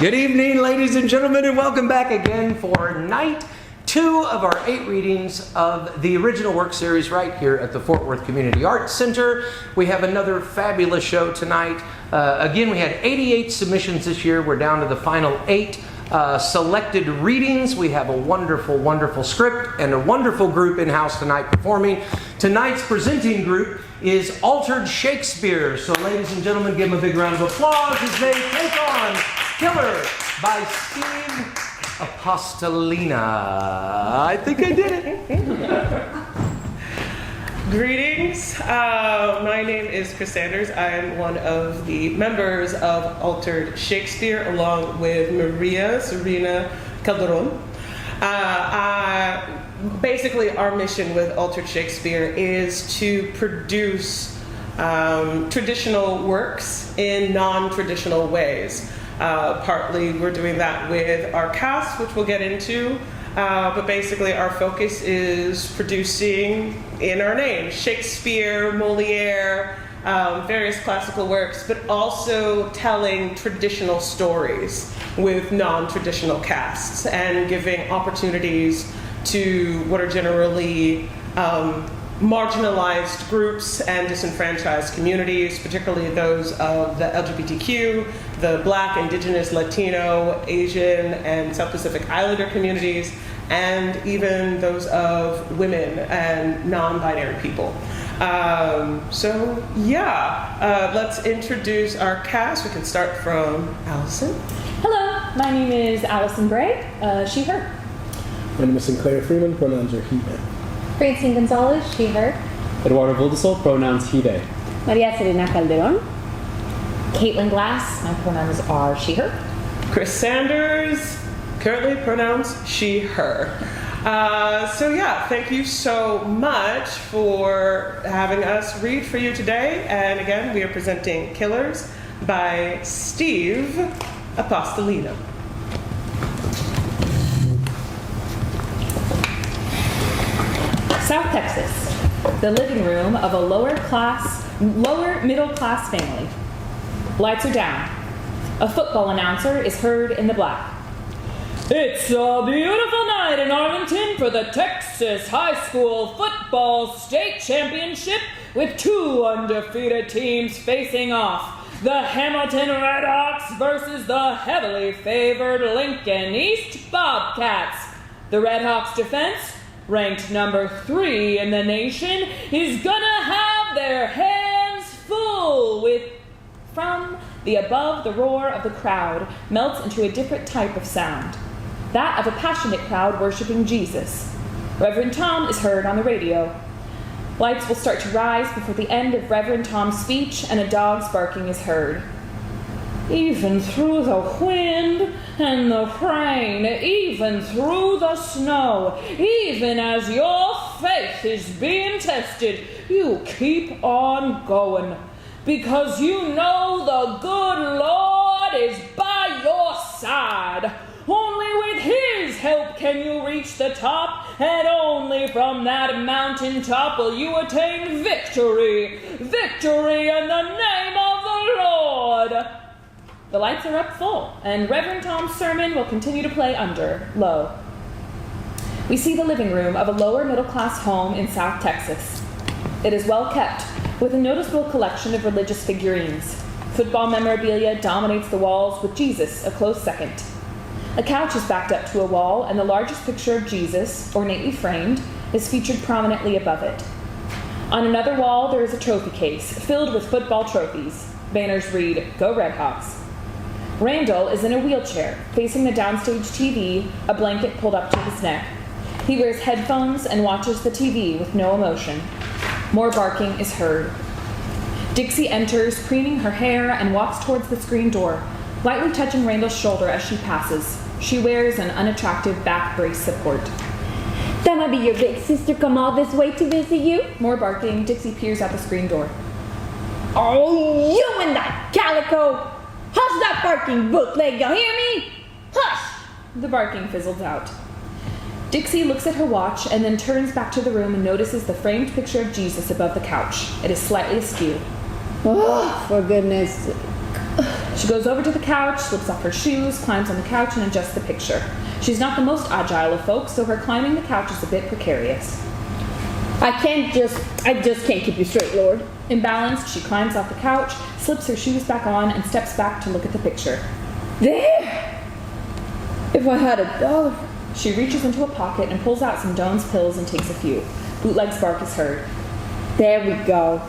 Good evening, ladies and gentlemen, and welcome back again for night 2 of our 8 readings of the original work series right here at the Fort Worth Community Arts Center. We have another fabulous show tonight. Again, we had 88 submissions this year. We're down to the final 8 selected readings. We have a wonderful, wonderful script and a wonderful group in-house tonight performing. Tonight's presenting group is Altered Shakespeare. So ladies and gentlemen, give them a big round of applause as they take on Killer by Steve Apostolina. I think I did it. Greetings. My name is Chris Sanders. I am one of the members of Altered Shakespeare along with Maria Serena Calderon. Basically, our mission with Altered Shakespeare is to produce traditional works in non-traditional ways. Partly we're doing that with our cast, which we'll get into, but basically our focus is producing, in our name, Shakespeare, Moliere, various classical works, but also telling traditional stories with non-traditional casts and giving opportunities to what are generally marginalized groups and disenfranchised communities, particularly those of the LGBTQ, the Black, Indigenous, Latino, Asian, and South Pacific Islander communities, and even those of women and non-binary people. Let's introduce our cast. We can start from Allison. Hello, my name is Allison Bray, she, her. My name is Sinclair Freeman, pronouns are he, them. Francine Gonzalez, she, her. Eduardo Voldesol, pronouns he, they. Maria Serena Calderon. Caitlin Glass, my pronouns are she, her. Chris Sanders, currently pronouns she, her. Thank you so much for having us read for you today. And again, we are presenting Killers by Steve Apostolina. South Texas, the living room of a lower middle class family. Lights are down. A football announcer is heard in the black. It's a beautiful night in Arlington for the Texas High School Football State Championship with 2 undefeated teams facing off. The Hamilton Redhawks versus the heavily favored Lincoln East Bobcats. The Redhawks defense, ranked number 3 in the nation, is gonna have their hands full from the above the roar of the crowd melts into a different type of sound. That of a passionate crowd worshiping Jesus. Reverend Tom is heard on the radio. Lights will start to rise before the end of Reverend Tom's speech, and a dog's barking is heard. Even through the wind and the rain, even through the snow, even as your faith is being tested, you keep on going, because you know the good Lord is by your side. Only with His help can you reach the top, and only from that mountaintop will you attain victory. Victory in the name of the Lord. The lights are up full, and Reverend Tom's sermon will continue to play under, low. We see the living room of a lower middle-class home in South Texas. It is well kept, with a noticeable collection of religious figurines. Football memorabilia dominates the walls, with Jesus a close second. A couch is backed up to a wall, and the largest picture of Jesus, ornately framed, is featured prominently above it. On another wall, there is a trophy case filled with football trophies. Banners read, "Go Redhawks." Randall is in a wheelchair, facing the downstage TV, a blanket pulled up to his neck. He wears headphones and watches the TV with no emotion. More barking is heard. Dixie enters, preening her hair, and walks towards the screen door, lightly touching Randall's shoulder as she passes. She wears an unattractive back brace support. That might be your big sister come all this way to visit you. More barking, Dixie peers out the screen door. Oh, you and that calico! Hush that barking, bootleg, you hear me? Hush! The barking fizzles out. Dixie looks at her watch and then turns back to the room and notices the framed picture of Jesus above the couch. It is slightly askew. Oh, for goodness sake. She goes over to the couch, slips off her shoes, climbs on the couch, and adjusts the picture. She's not the most agile of folks, so her climbing the couch is a bit precarious. I just can't keep you straight, Lord. Imbalanced, she climbs off the couch, slips her shoes back on, and steps back to look at the picture. There! If I had $1. She reaches into a pocket and pulls out some Doan's pills and takes a few. Bootleg's bark is heard. There we go.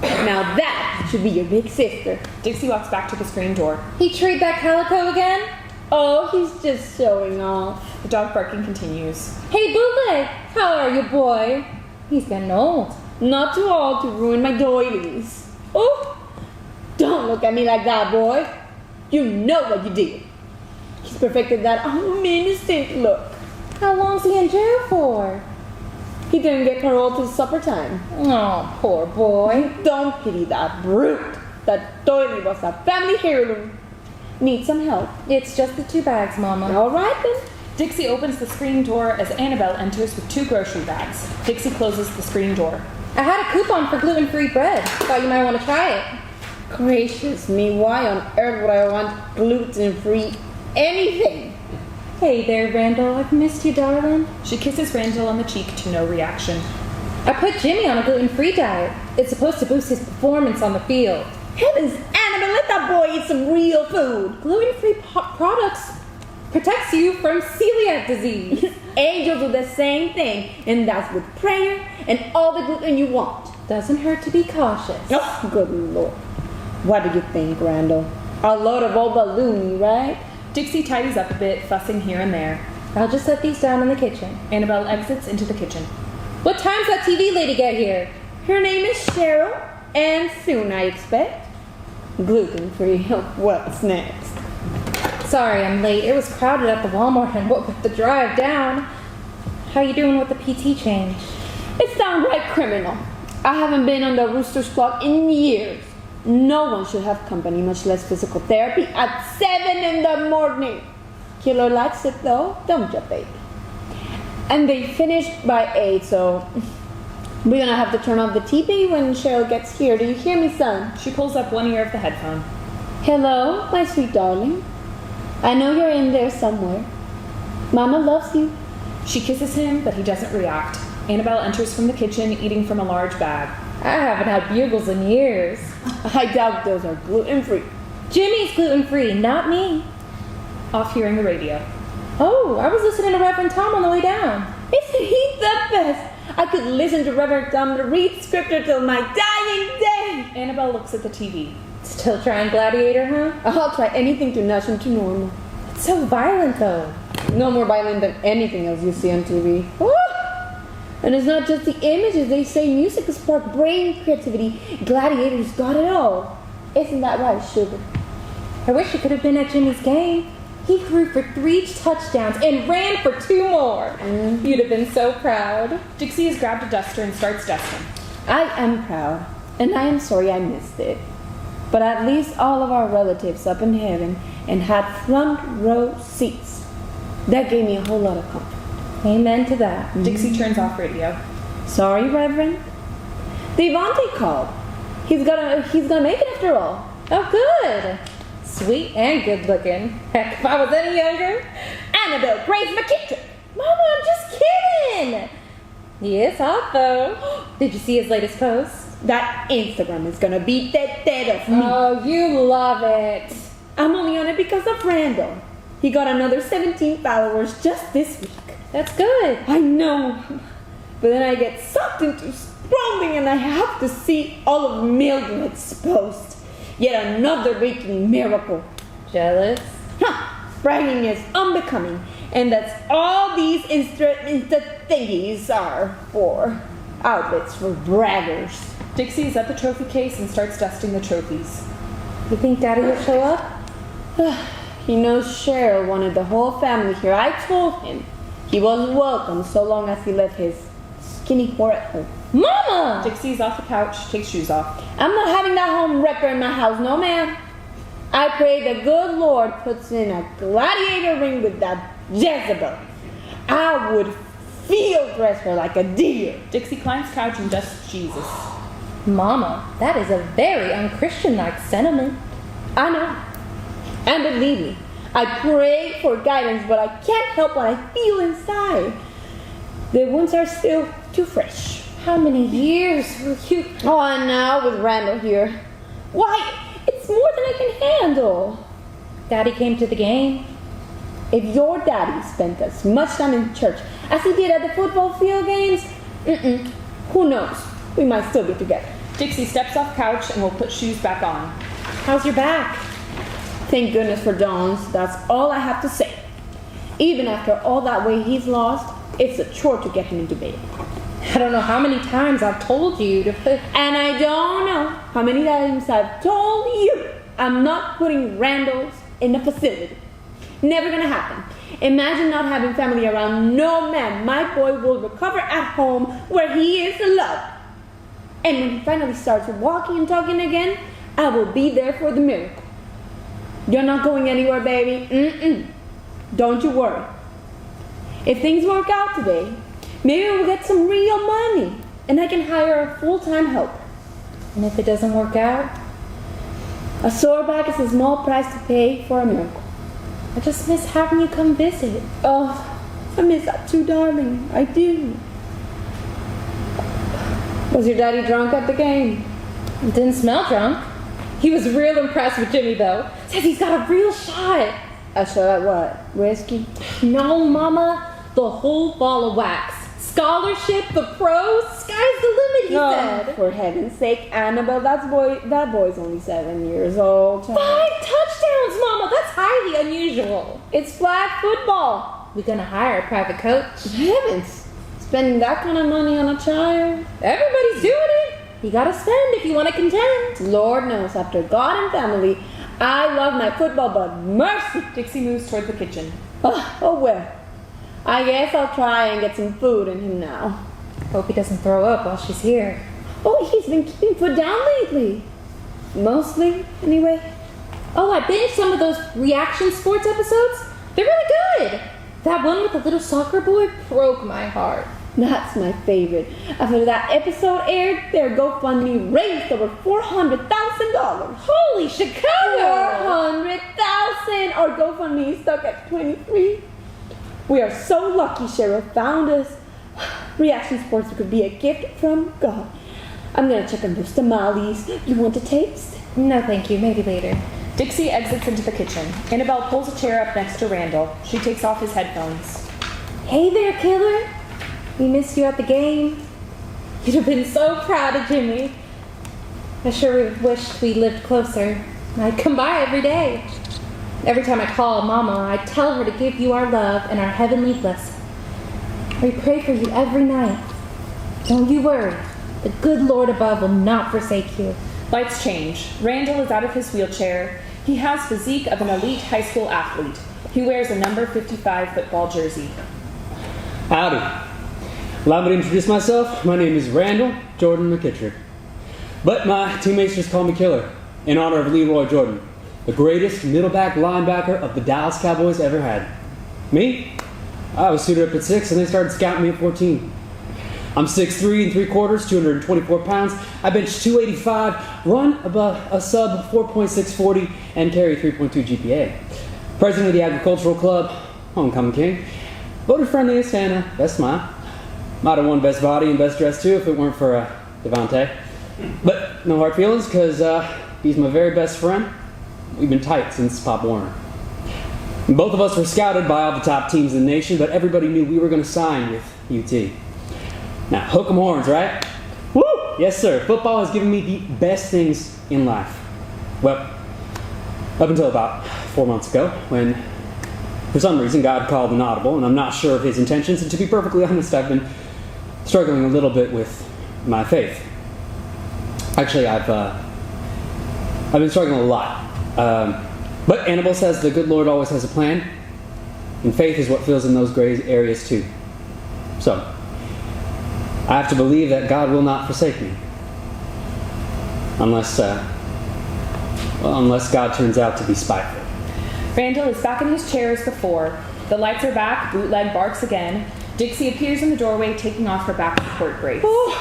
Now that should be your big sister. Dixie walks back to the screen door. He trade that calico again? Oh, he's just showing off. The dog barking continues. Hey, Bootleg, how are you, boy? He's getting old. Not too old to ruin my doilies. Oh, don't look at me like that, boy. You know what you did. He's perfected that innocent look. How long's he in jail for? He didn't get parole till supper time. Oh, poor boy. Don't pity that brute. That doily was a family heirloom. Need some help? It's just the 2 bags, Mama. All right, then. Dixie opens the screen door as Annabelle enters with 2 grocery bags. Dixie closes the screen door. I had a coupon for gluten-free bread. Thought you might want to try it. Gracious me, why on earth would I want gluten-free anything? Hey there, Randall. I've missed you, darling. She kisses Randall on the cheek to no reaction. I put Jimmy on a gluten-free diet. It's supposed to boost his performance on the field. Heavens, Annabelle, let that boy eat some real food. Gluten-free products protects you from celiac disease. Angels do the same thing, and that's with prayer and all the gluten you want. Doesn't hurt to be cautious. Oh, good Lord. What do you think, Randall? A load of old balloony, right? Dixie tidies up a bit, fussing here and there. I'll just set these down in the kitchen. Annabelle exits into the kitchen. What time's that TV lady get here? Her name is Cheryl, and soon, I expect. Gluten-free. What's next? Sorry, I'm late. It was crowded at the Walmart and woke up the drive down. How you doing with the PT change? It's downright criminal. I haven't been on the rooster's clock in years. No one should have company, much less physical therapy, at 7 in the morning. Killer likes it though, don't you, baby? And they finished by 8, so we're gonna have to turn off the TV when Cheryl gets here. Do you hear me, son? She pulls up one ear of the headphone. Hello, my sweet darling. I know you're in there somewhere. Mama loves you. She kisses him, but he doesn't react. Annabelle enters from the kitchen, eating from a large bag. I haven't had bugles in years. I doubt those are gluten-free. Jimmy's gluten-free, not me. Off hearing the radio. Oh, I was listening to Reverend Tom on the way down. Isn't he the best? I could listen to Reverend Tom read scripture till my dying day. Annabelle looks at the TV. Still trying Gladiator, huh? I'll try anything to nudge him to normal. It's so violent, though. No more violent than anything else you see on TV. Woo! And it's not just the images. They say music has sparked brain creativity. Gladiator's got it all. Isn't that right, Sugar? I wish you could have been at Jimmy's game. He threw for 3 touchdowns and ran for 2 more. You'd have been so proud. Dixie has grabbed a duster and starts dusting. I am proud, and I am sorry I missed it. But at least all of our relatives up in heaven and had front row seats. That gave me a whole lot of comfort. Amen to that. Dixie turns off radio. Sorry, Reverend. Devontae called. He's gonna make it after all. Oh, good. Sweet and good looking. Heck, if I was any younger. Annabelle Grace McKittrick. Mama, I'm just kidding. He is hot, though. Did you see his latest post? That Instagram is gonna beat the dead of me. Oh, you love it. I'm only on it because of Randall. He got another 17 followers just this week. That's good. I know. But then I get sucked into scrolling and I have to see all of Mildred's posts. Yet another waking miracle. Jealous? Huh. Bragging is unbecoming. And that's all these Insta thingies are for. Outlets for braggers. Dixie is at the trophy case and starts dusting the trophies. You think Daddy will show up? He knows Cheryl wanted the whole family here. I told him he was welcome so long as he left his skinny whore at home. Mama! Dixie's off the couch, takes shoes off. I'm not having that home wrecker in my house, no ma'am. I pray the good Lord puts in a gladiator ring with that Jezebel. I would field dress her like a deer. Dixie climbs couch and dusts Jesus. Mama, that is a very unchristian-like sentiment. I know. And believe me, I pray for guidance, but I can't help what I feel inside. The wounds are still too fresh. How many years were you? Oh, and now with Randall here. Why, it's more than I can handle. Daddy came to the game. If your daddy spent as much time in church as he did at the football field games, who knows? We might still be together. Dixie steps off couch and will put shoes back on. How's your back? Thank goodness for Dawn's. That's all I have to say. Even after all that weight he's lost, it's a chore to get him into bed. I don't know how many times I've told you to put... And I don't know how many times I've told you I'm not putting Randall's in a facility. Never gonna happen. Imagine not having family around. No, ma'am. My boy will recover at home where he is loved. And when he finally starts walking and talking again, I will be there for the miracle. You're not going anywhere, baby. Don't you worry. If things work out today, maybe we'll get some real money and I can hire a full-time helper. And if it doesn't work out? A sore back is a small price to pay for a miracle. I just miss having you come visit. Oh, I miss that too, darling. I do. Was your daddy drunk at the game? It didn't smell drunk. He was real impressed with Jimmy, though. Says he's got a real shot. A shot at what? Whiskey? No, Mama. The whole ball of wax. Scholarship, the pros, sky's the limit, he said. For heaven's sake, Annabelle, that boy's only 7 years old. 5 touchdowns, Mama. That's highly unusual. It's flag football. We're gonna hire a private coach. Heavens. Spending that kind of money on a child? Everybody's doing it. You gotta spend if you want to contend. Lord knows, after God and family, I love my football, but mercy. Dixie moves toward the kitchen. Oh well. I guess I'll try and get some food in him now. Hope he doesn't throw up while she's here. Oh, he's been keeping foot down lately. Mostly, anyway. Oh, I binged some of those reaction sports episodes. They're really good. That one with the little soccer boy broke my heart. That's my favorite. After that episode aired, their GoFundMe raised over $400,000. Holy Chicago! 400,000! Our GoFundMe is stuck at 23. We are so lucky Cheryl found us. Reaction sports could be a gift from God. I'm gonna check on those tamales. You want to taste? No, thank you. Maybe later. Dixie exits into the kitchen. Annabelle pulls a chair up next to Randall. She takes off his headphones. Hey there, killer. We missed you at the game. You'd have been so proud of Jimmy. I sure wished we lived closer. I'd come by every day. Every time I call Mama, I tell her to give you our love and our heavenly blessing. We pray for you every night. Don't you worry. The good Lord above will not forsake you. Lights change. Randall is out of his wheelchair. He has physique of an elite high school athlete. He wears a number 55 football jersey. Howdy. Allow me to introduce myself. My name is Randall Jordan McKittrick. But my teammates just call me Killer, in honor of Leroy Jordan, the greatest middleback linebacker of the Dallas Cowboys ever had. Me? I was suited up at 6 and they started scouting me at 14. I'm 6'3" 3/4, 224 pounds. I bench 285, run a sub 4.640, and carry 3.2 GPA. President of the Agricultural Club, homecoming king. Voted friendliest and best smile. Might have won best body and best dress too if it weren't for Devontae. But no hard feelings because he's my very best friend. We've been tight since Pop Warner. And both of us were scouted by all the top teams in the nation, but everybody knew we were going to sign with UT. Now, hook 'em horns, right? Woo! Yes, sir. Football has given me the best things in life. Well, up until about 4 months ago, when for some reason God called an audible, and I'm not sure of his intentions, and to be perfectly honest, I've been struggling a little bit with my faith. Actually, I've been struggling a lot. But Annabelle says the good Lord always has a plan, and faith is what fills in those gray areas too. So, I have to believe that God will not forsake me. Unless God turns out to be spiteful. Randall is back in his chair as before. The lights are back, bootleg barks again. Dixie appears in the doorway, taking off her back support brace. Oh,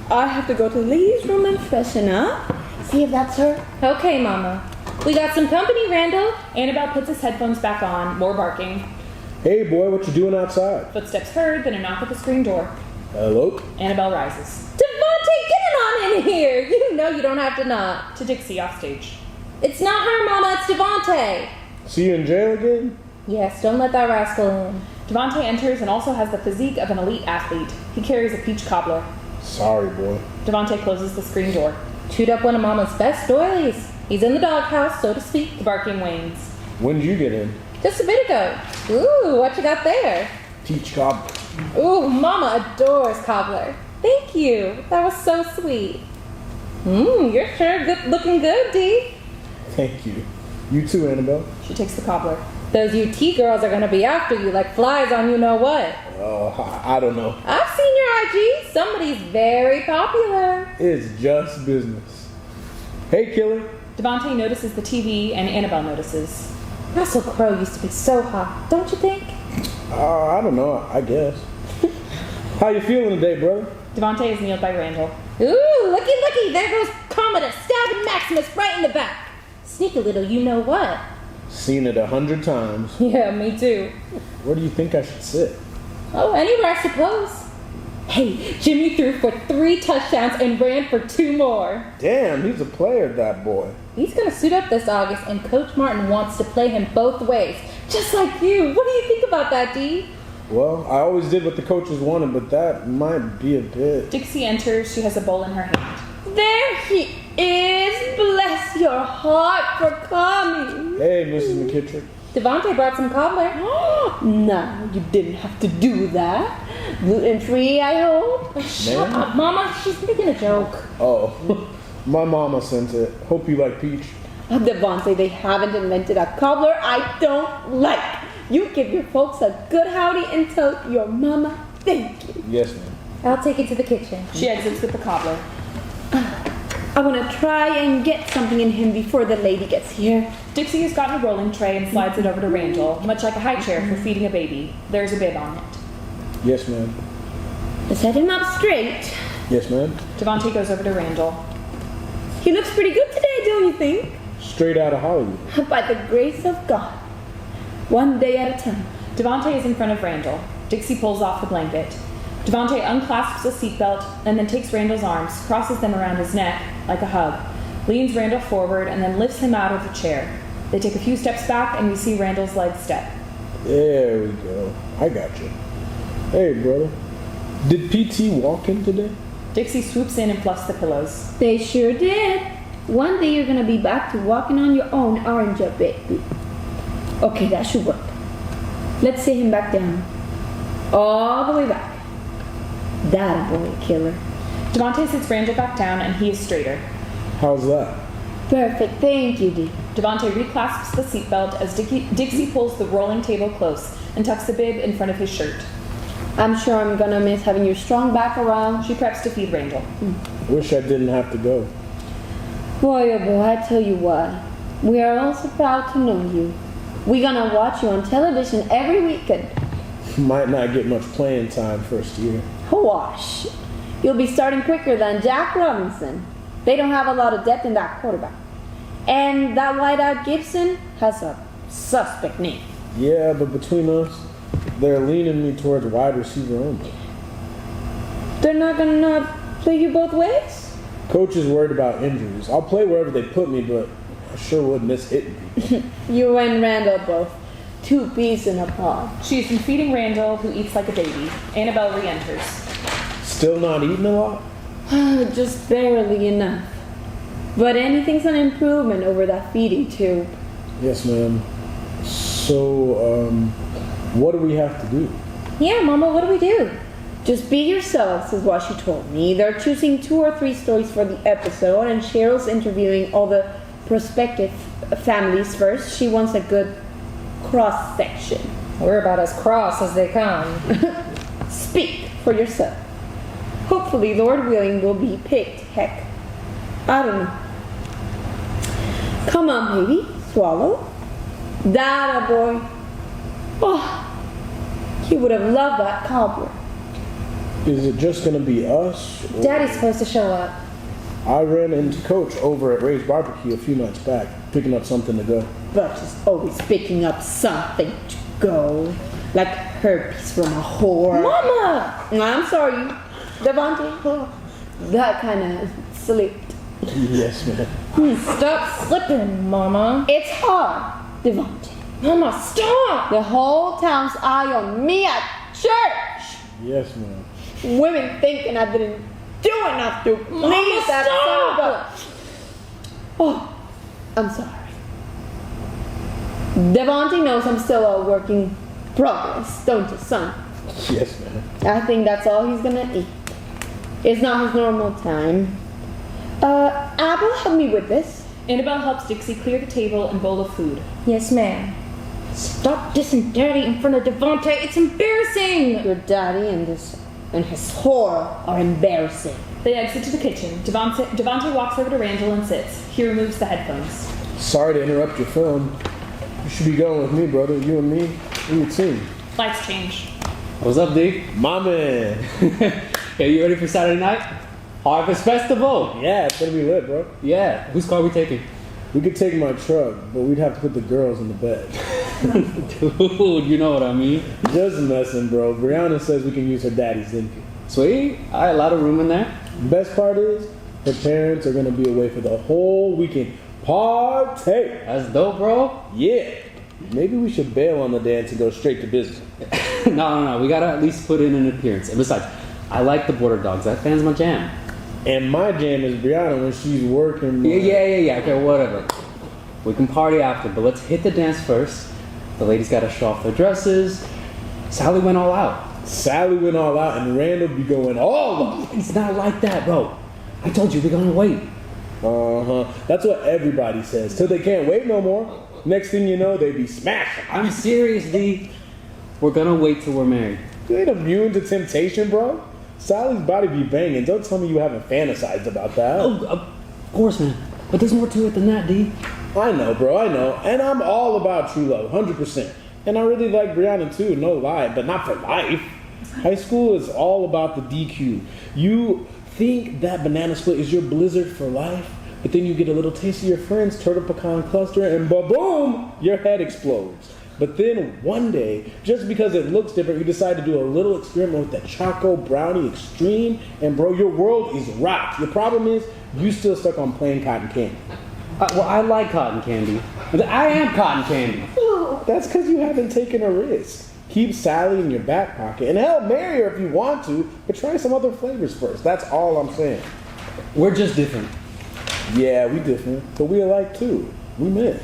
I have to go to the ladies' room and freshen up. See if that's her. Okay, Mama. We got some company, Randall. Annabelle puts his headphones back on, more barking. Hey, boy, what you doing outside? Footsteps heard, then a knock at the screen door. Hello? Annabelle rises. Devontae, get on in here. You know you don't have to knock. To Dixie off stage. It's not her, Mama. It's Devontae. See you in jail again? Yes, don't let that rascal in. Devontae enters and also has the physique of an elite athlete. He carries a peach cobbler. Sorry, boy. Devontae closes the screen door. Chewed up one of Mama's best doilies. He's in the doghouse, so to speak. The barking wanes. When did you get in? Just a bit ago. Ooh, what you got there? Peach cobbler. Ooh, Mama adores cobbler. Thank you. That was so sweet. You're sure looking good, Dee. Thank you. You too, Annabelle. She takes the cobbler. Those UT girls are gonna be after you like flies on you know what. I don't know. I've seen your IG. Somebody's very popular. It's just business. Hey, killer. Devontae notices the TV and Annabelle notices. Russell Crowe used to be so hot, don't you think? I don't know, I guess. How you feeling today, brother? Devontae is kneeled by Randall. Ooh, looky, there goes Commodus stabbing Maximus right in the back. Sneak a little you know what. Seen it 100 times. Yeah, me too. Where do you think I should sit? Oh, anywhere I suppose. Hey, Jimmy threw for 3 touchdowns and ran for 2 more. Damn, he's a player, that boy. He's gonna suit up this August, and Coach Martin wants to play him both ways, just like you. What do you think about that, Dee? Well, I always did what the coaches wanted, but that might be a bit... Dixie enters. She has a bowl in her hand. There he is. Bless your heart for coming. Hey, Mrs. McKittrick. Devontae brought some cobbler. No, you didn't have to do that. Gluten-free, I hope. Shut up, Mama. She's making a joke. Oh, my mama sent it. Hope you like peach. Devontae, they haven't invented a cobbler I don't like. You give your folks a good howdy and tell your mama thank you. Yes, ma'am. I'll take it to the kitchen. She exits with the cobbler. I want to try and get something in him before the lady gets here. Dixie has gotten a rolling tray and slides it over to Randall, much like a high chair for feeding a baby. There's a bib on it. Yes, ma'am. Set him up straight. Yes, ma'am. Devontae goes over to Randall. He looks pretty good today, don't you think? Straight out of Hollywood. By the grace of God. One day at a time. Devontae is in front of Randall. Dixie pulls off the blanket. Devontae unclasps a seatbelt and then takes Randall's arms, crosses them around his neck like a hug, leans Randall forward, and then lifts him out of the chair. They take a few steps back, and we see Randall's legs step. There we go. I got you. Hey, brother. Did PT walk in today? Dixie swoops in and fluffs the pillows. They sure did. One day you're gonna be back to walking on your own, aren't you, baby? Okay, that should work. Let's sit him back down. All the way back. That a boy killer. Devontae sits Randall back down, and he is straighter. How's that? Perfect, thank you, Dee. Devontae reclasps the seatbelt as Dixie pulls the rolling table close and tucks the bib in front of his shirt. I'm sure I'm gonna miss having your strong back around. She preps to feed Randall. Wish I didn't have to go. Boy, oh boy, I tell you what. We are all so proud to know you. We're gonna watch you on television every weekend. Might not get much playing time first year. Wash. You'll be starting quicker than Jack Robinson. They don't have a lot of depth in that quarterback. And that wideout Gibson has a suspect name. Yeah, but between us, they're leaning me towards wide receiver only. They're not gonna play you both ways? Coach is worried about injuries. I'll play wherever they put me, but I sure wouldn't miss hitting people. You and Randall both. 2 peas in a pod. She's been feeding Randall, who eats like a baby. Annabelle re-enters. Still not eating a lot? Just barely enough. But anything's an improvement over that feeding tube. Yes, ma'am. So, what do we have to do? Yeah, Mama, what do we do? Just be yourselves, is what she told me. They're choosing 2 or 3 stories for the episode, and Cheryl's interviewing all the prospective families first. She wants a good cross-section. We're about as cross as they come. Speak for yourself. Hopefully, Lord willing, we'll be picked. Heck, I don't know. Come on, baby. Swallow. That a boy. Oh, he would have loved that cobbler. Is it just gonna be us? Or... Daddy's supposed to show up. I ran into Coach over at Ray's Barbecue a few nights back, picking up something to go. But she's always picking up something to go. Like herpes from a whore. Mama! I'm sorry, Devontae. That kind of slipped. Yes, ma'am. Stop slipping, Mama. It's hard, Devontae. Mama, stop! The whole town's eye on me at church. Yes, ma'am. Women thinking I didn't do enough to please that son of a... Oh, I'm sorry. Devontae knows I'm still a work in progress, don't you, son? Yes, ma'am. I think that's all he's gonna eat. It's not his normal time. Apple, help me with this. Annabelle helps Dixie clear the table and bowl of food. Yes, ma'am. Stop dissing Daddy in front of Devontae. It's embarrassing. Your daddy and his whore are embarrassing. They exit to the kitchen. Devontae walks over to Randall and sits. He removes the headphones. Sorry to interrupt your film. You should be going with me, brother. You and me, we a team. Lights change. What's up, D? My man. Hey, you ready for Saturday night? Harvest Festival. Yeah, it's gonna be lit, bro. Yeah. Whose car are we taking? We could take my truck, but we'd have to put the girls in the bed. Dude, you know what I mean. Just messing, bro. Brianna says we can use her daddy's Zinke. Sweet. All right, a lot of room in there. Best part is, her parents are gonna be away for the whole weekend. Party! That's dope, bro. Yeah. Maybe we should bail on the dance and go straight to business. No. We gotta at least put in an appearance. And besides, I like the Border Dogs. That fan's my jam. And my jam is Brianna when she's working. Yeah. Okay, whatever. We can party after, but let's hit the dance first. The ladies gotta show off their dresses. Sally went all out. Sally went all out and Randall be going all out. It's not like that, bro. I told you we're gonna wait. That's what everybody says. Till they can't wait no more. Next thing you know, they be smashing. I'm serious, D. We're gonna wait till we're married. You ain't immune to temptation, bro. Sally's body be banging. Don't tell me you haven't fantasized about that. Oh, of course, man. But there's more to it than that, D. I know, bro, I know. And I'm all about true love, 100%. And I really like Brianna too, no lie, but not for life. High school is all about the DQ. You think that banana split is your blizzard for life, but then you get a little taste of your friend's turtle pecan cluster and ba-boom, your head explodes. But then one day, just because it looks different, you decide to do a little experiment with the Choco Brownie Extreme, and bro, your world is rocked. The problem is, you still stuck on plain cotton candy. Well, I like cotton candy. I am cotton candy. That's because you haven't taken a risk. Keep Sally in your back pocket, and hell, marry her if you want to, but try some other flavors first. That's all I'm saying. We're just different. Yeah, we different, but we alike too. We men.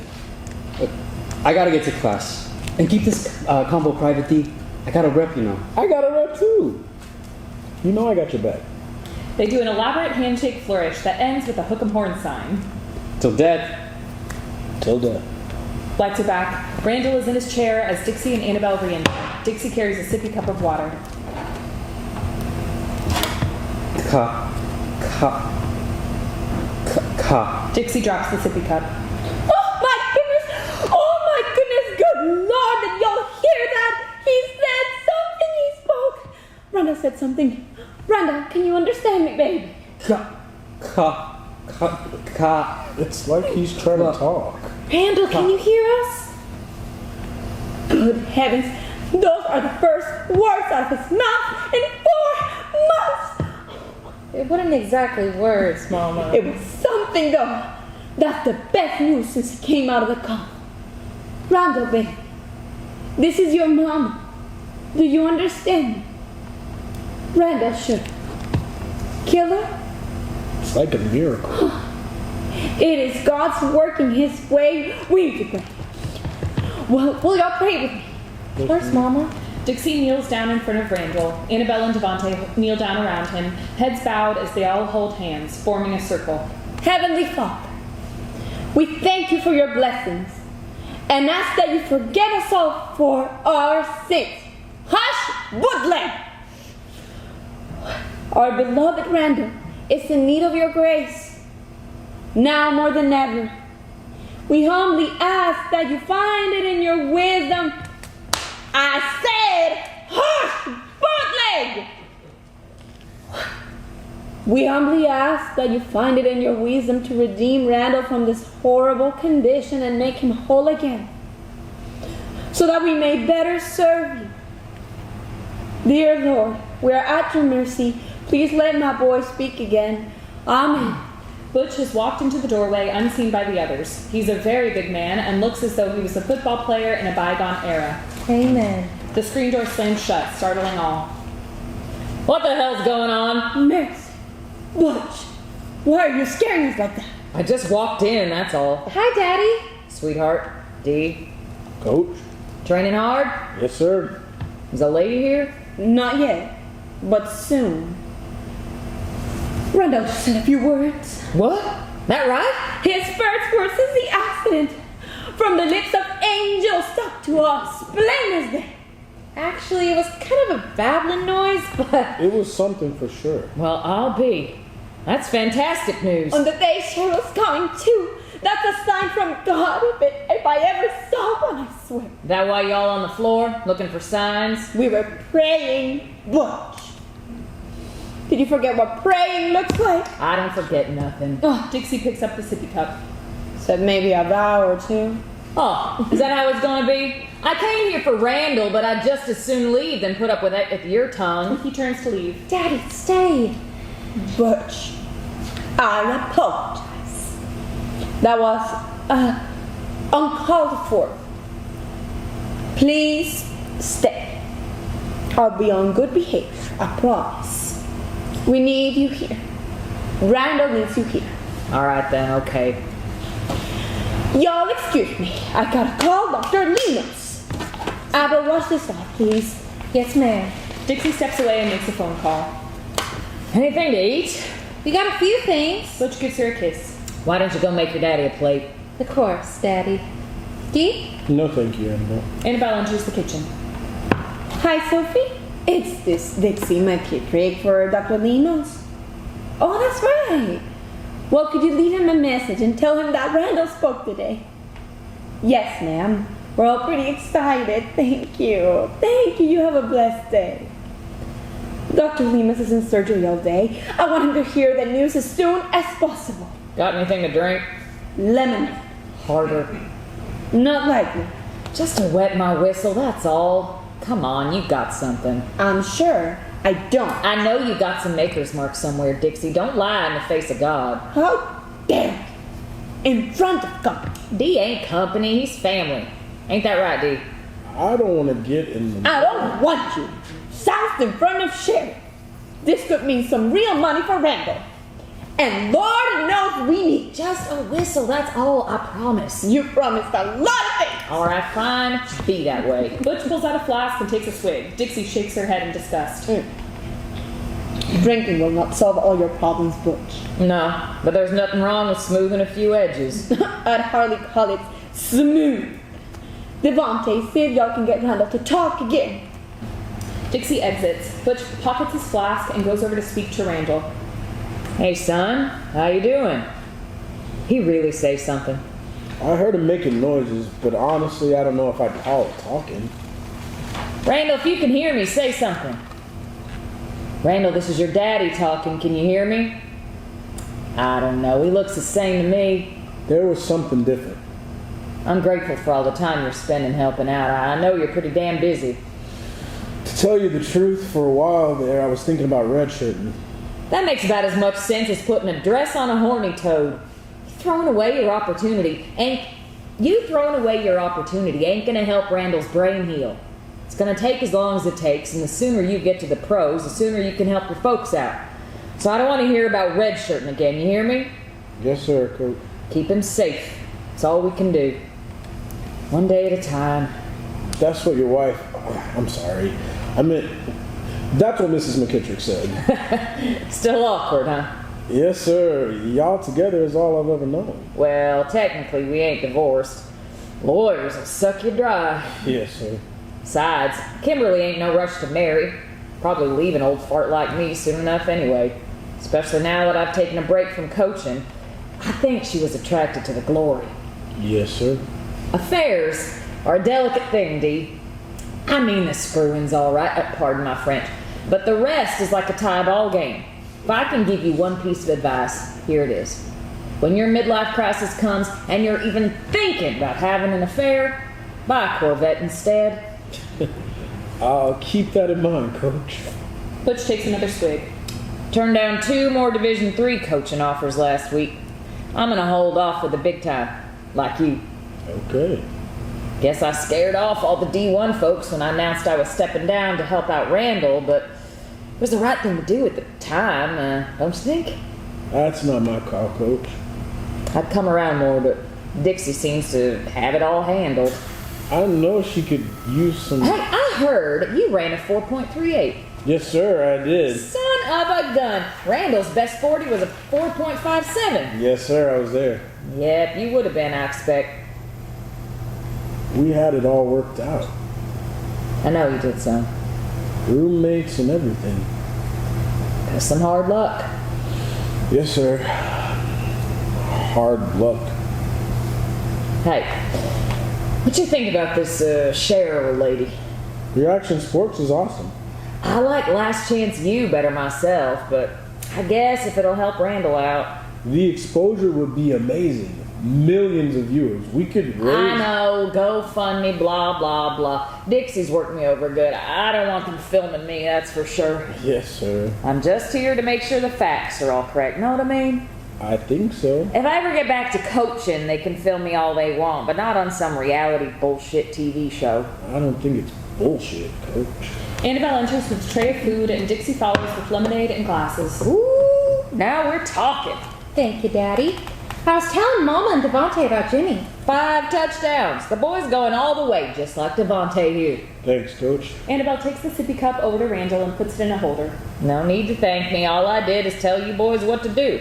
I gotta get to class. And keep this combo private, D. I got a rep, you know. I got a rep too. You know I got your back. They do an elaborate handshake flourish that ends with a hook 'em horn sign. Till death. Till death. Lights are back. Randall is in his chair as Dixie and Annabelle re-enter. Dixie carries a sippy cup of water. Dixie drops the sippy cup. Oh my goodness, good Lord, did y'all hear that? He said something, he spoke. Rhonda said something. Rhonda, can you understand me, baby? It's like he's trying to talk. Randall, can you hear us? Good heavens, those are the first words out of his mouth in 4 months. It wasn't exactly words, Mama. It was something though. That's the best news since he came out of the coma. Rhonda, baby, this is your mama. Do you understand? Rhonda should kill her. It's like a miracle. It is God's working his way. We need to pray. Well, will y'all pray with me? Of course, Mama. Dixie kneels down in front of Randall. Annabelle and Devontae kneel down around him, heads bowed as they all hold hands, forming a circle. Heavenly Father, we thank you for your blessings and ask that you forgive us all for our sins. Hush, woodland! Our beloved Randall is in need of your grace. Now more than ever, we humbly ask that you find it in your wisdom. I said, hush, bootleg! We humbly ask that you find it in your wisdom to redeem Randall from this horrible condition and make him whole again, so that we may better serve you. Dear Lord, we are at your mercy. Please let my boy speak again. Amen. Butch has walked into the doorway unseen by the others. He's a very big man and looks as though he was a football player in a bygone era. Amen. The screen door slams shut, startling all. What the hell's going on? Mercy. Butch, why are you scaring us like that? I just walked in, that's all. Hi, Daddy. Sweetheart, D, Coach? training hard? Yes, sir. Is a lady here? Not yet, but soon. Randall just said a few words. What? That right? His first words since the accident, from the lips of angels, stuck to us, plain as day. Actually, it was kind of a babbling noise, but It was something for sure. Well, I'll be. That's fantastic news. On the day Cheryl's coming too. That's a sign from God if I ever saw one, I swear. That why y'all on the floor, looking for signs? We were praying, Butch. Did you forget what praying looks like? I don't forget nothing. Dixie picks up the sippy cup. Said maybe a vow or two. Oh, is that how it's gonna be? I came here for Randall, but I'd just as soon leave than put up with that with your tongue. He turns to leave. Daddy, stay. Butch, I apologize. That was uncalled for. Please stay. I'll be on good behavior, I promise. We need you here. Randall needs you here. All right then, okay. Y'all excuse me. I gotta call Dr. Linus. Abel, watch this off, please. Yes, ma'am. Dixie steps away and makes a phone call. Anything to eat? we got a few things. Butch gives her a kiss. Why don't you go make your daddy a plate? Of course, Daddy. Dee? No, thank you, Annabelle. Annabelle enters the kitchen. Hi, Sophie. It's this Dixie McKittrick for Dr. Linus. Oh, that's right. Well, could you leave him a message and tell him that Randall spoke today? Yes, ma'am. We're all pretty excited. Thank you. Thank you. You have a blessed day. Dr. Lemus is in surgery all day. I want him to hear the news as soon as possible. Got anything to drink? Lemonade. Harder. Not likely. Just to wet my whistle, that's all. Come on, you got something. I'm sure I don't. I know you got some maker's mark somewhere, Dixie. Don't lie in the face of God. How dare you? In front of God. D ain't company, he's family. Ain't that right, D? I don't want to get in the... I don't want you south in front of Sherry. This could mean some real money for Randall. And Lord knows we need. Just a whistle, that's all, I promise. You promised a lot of things. All right, fine. Be that way. Butch pulls out a flask and takes a swig. Dixie shakes her head in disgust. Drinking will not solve all your problems, Butch. No, but there's nothing wrong with smoothing a few edges. I'd hardly call it smooth. Devontae, see if y'all can get Randall to talk again. Dixie exits. Butch pockets his flask and goes over to speak to Randall. Hey, son, how you doing? He really say something. I heard him making noises, but honestly, I don't know if I'd call it talking. Randall, if you can hear me, say something. Randall, this is your daddy talking. Can you hear me? I don't know. He looks the same to me. There was something different. I'm grateful for all the time you're spending helping out. I know you're pretty damn busy. To tell you the truth, for a while there, I was thinking about redshirting. That makes about as much sense as putting a dress on a horny toad. Throwing away your opportunity ain't gonna help Randall's brain heal. It's gonna take as long as it takes, and the sooner you get to the pros, the sooner you can help your folks out. So I don't want to hear about redshirting again, you hear me? Yes, sir, Coach. Keep him safe. That's all we can do. One day at a time. That's what your wife... I'm sorry. I meant... That's what Mrs. McKittrick said. Still awkward, huh? Yes, sir. Y'all together is all I've ever known. Well, technically, we ain't divorced. Lawyers will suck you dry. Yes, sir. Besides, Kimberly ain't no rush to marry. Probably leave an old fart like me soon enough anyway. Especially now that I've taken a break from coaching. I think she was attracted to the glory. Yes, sir. Affairs are a delicate thing, Dee. I mean the screwing's all right, pardon my French, but the rest is like a tie ball game. If I can give you one piece of advice, here it is. When your midlife crisis comes and you're even thinking about having an affair, buy a Corvette instead. I'll keep that in mind, Coach. Butch takes another swig. Turned down 2 more Division III coaching offers last week. I'm gonna hold off with the big time, like you. Okay. Guess I scared off all the D1 folks when I announced I was stepping down to help out Randall, but it was the right thing to do at the time, don't you think? That's not my call, Coach. I'd come around more, but Dixie seems to have it all handled. I know she could use some... Hey, I heard you ran a 4.38. Yes, sir, I did. Son of a gun! Randall's best 40 was a 4.57. Yes, sir, I was there. Yep, you would have been, I expect. We had it all worked out. I know you did, son. Roommates and everything. That's some hard luck. Yes, sir. Hard luck. Hey, what you think about this Cheryl lady? Reaction Sports is awesome. I like Last Chance U better myself, but I guess if it'll help Randall out. The exposure would be amazing. Millions of viewers. We could raise... I know, GoFundMe, blah, blah, blah. Dixie's worked me over good. I don't want them filming me, that's for sure. Yes, sir. I'm just here to make sure the facts are all correct. Know what I mean? I think so. If I ever get back to coaching, they can film me all they want, but not on some reality bullshit TV show. I don't think it's bullshit, Coach. Annabelle enters with a tray of food, and Dixie follows with lemonade and glasses. Ooh, now we're talking. Thank you, Daddy. I was telling Mama and Devontae about Jimmy. 5 touchdowns. The boy's going all the way, just like Devontae here. Thanks, Coach. Annabelle takes the sippy cup over to Randall and puts it in a holder. No need to thank me. All I did is tell you boys what to do.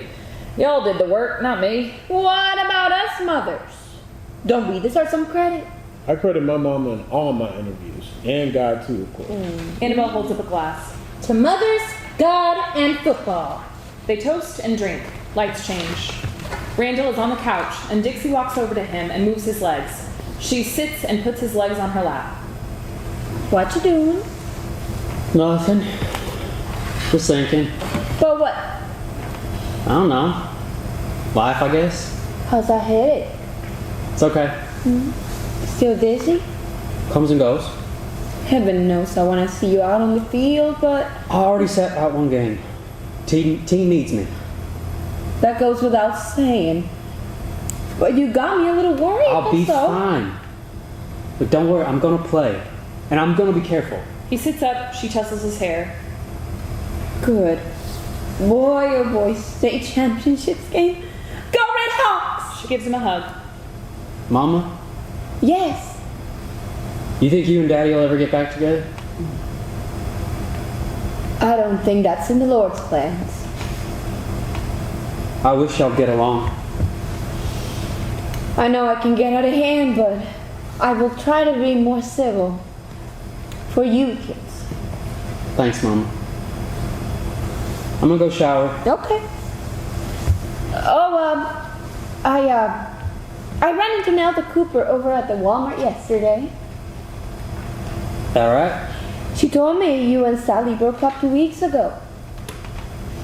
Y'all did the work, not me. What about us mothers? Don't we deserve some credit? I credit my mama in all my interviews. And God, too, of course. Annabelle holds up a glass. To mothers, God, and football. They toast and drink. Lights change. Randall is on the couch, and Dixie walks over to him and moves his legs. She sits and puts his legs on her lap. What you doing? Nothing. Just thinking. But what? I don't know. Life, I guess. How's that headache? It's okay. Still dizzy? Comes and goes. Heaven knows I want to see you out on the field, but I already sat out one game. Team needs me. that goes without saying. But you got me a little worried. I'll be so. fine. But don't worry, I'm gonna play. And I'm gonna be careful. He sits up, she tussles his hair. Good. Boy, oh boy, state championships game. Go Red Hawks! She gives him a hug. Mama, Yes. you think you and Daddy will ever get back together? I don't think that's in the Lord's plans. I wish y'all get along. I know I can get out of hand, but I will try to be more civil. For you kids. Thanks, Mama. I'm gonna go shower. Okay. Oh, I ran into Nelda Cooper over at the Walmart yesterday. Alright? She told me you and Sally broke up 2 weeks ago.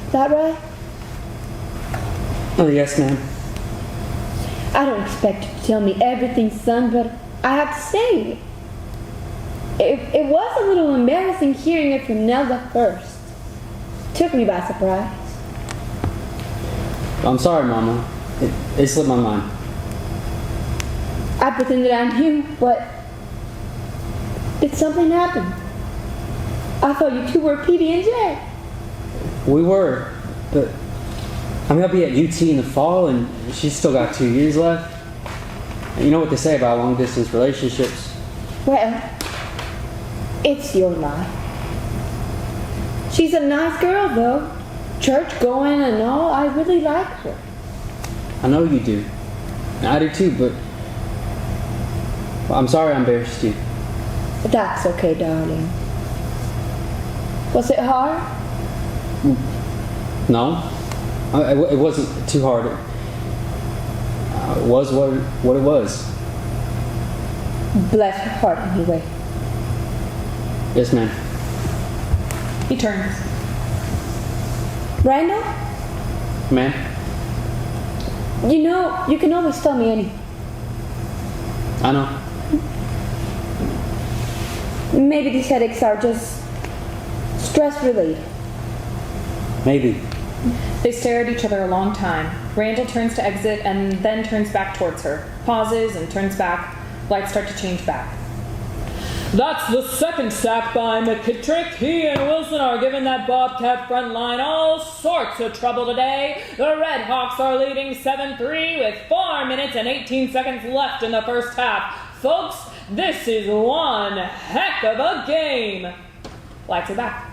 Is that right? Oh, yes, ma'am. I don't expect you to tell me everything, son, but I have to say, it was a little embarrassing hearing it from Nelda first. Took me by surprise. I'm sorry, Mama. It slipped my mind. I pretended I knew, but did something happen? I thought you two were PB&J. We were, but I mean, I'll be at UT in the fall, and she's still got 2 years left. And you know what they say about long-distance relationships. Well, it's your life. She's a nice girl, though. Church going and all. I really like her. I know you do. And I do too, but I'm sorry I embarrassed you. But that's okay, darling. Was it hard? No, it wasn't too hard. It was what it was. Bless her heart, anyway. Yes, ma'am. He turns. Randall, Man, you know, you can always tell me anything. I know. Maybe these headaches are just stress related. Maybe. They stare at each other a long time. Randall turns to exit and then turns back towards her. Pauses and turns back. Lights start to change back. That's the second sack by McKittrick. He and Wilson are giving that Bobcat front line all sorts of trouble today. The Red Hawks are leading 7-3 with 4 minutes and 18 seconds left in the first half. Folks, this is one heck of a game. Lights are back.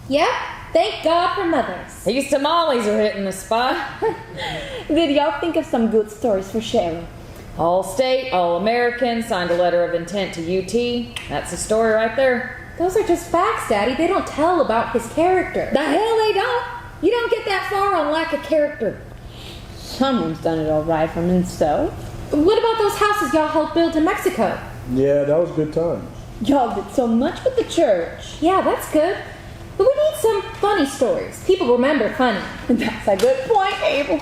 Yep, thank God for mothers. These tamales are hitting the spot. Did y'all think of some good stories for Cheryl? All state, all American, signed a letter of intent to UT. That's the story right there. Those are just facts, Daddy. They don't tell about his character. The hell they don't. You don't get that far on lack of character. Someone's done it all right for himself. What about those houses y'all helped build in Mexico? Yeah, that was good times. Y'all did so much with the church. Yeah, that's good. But we need some funny stories. People remember funny. That's a good point, Abel.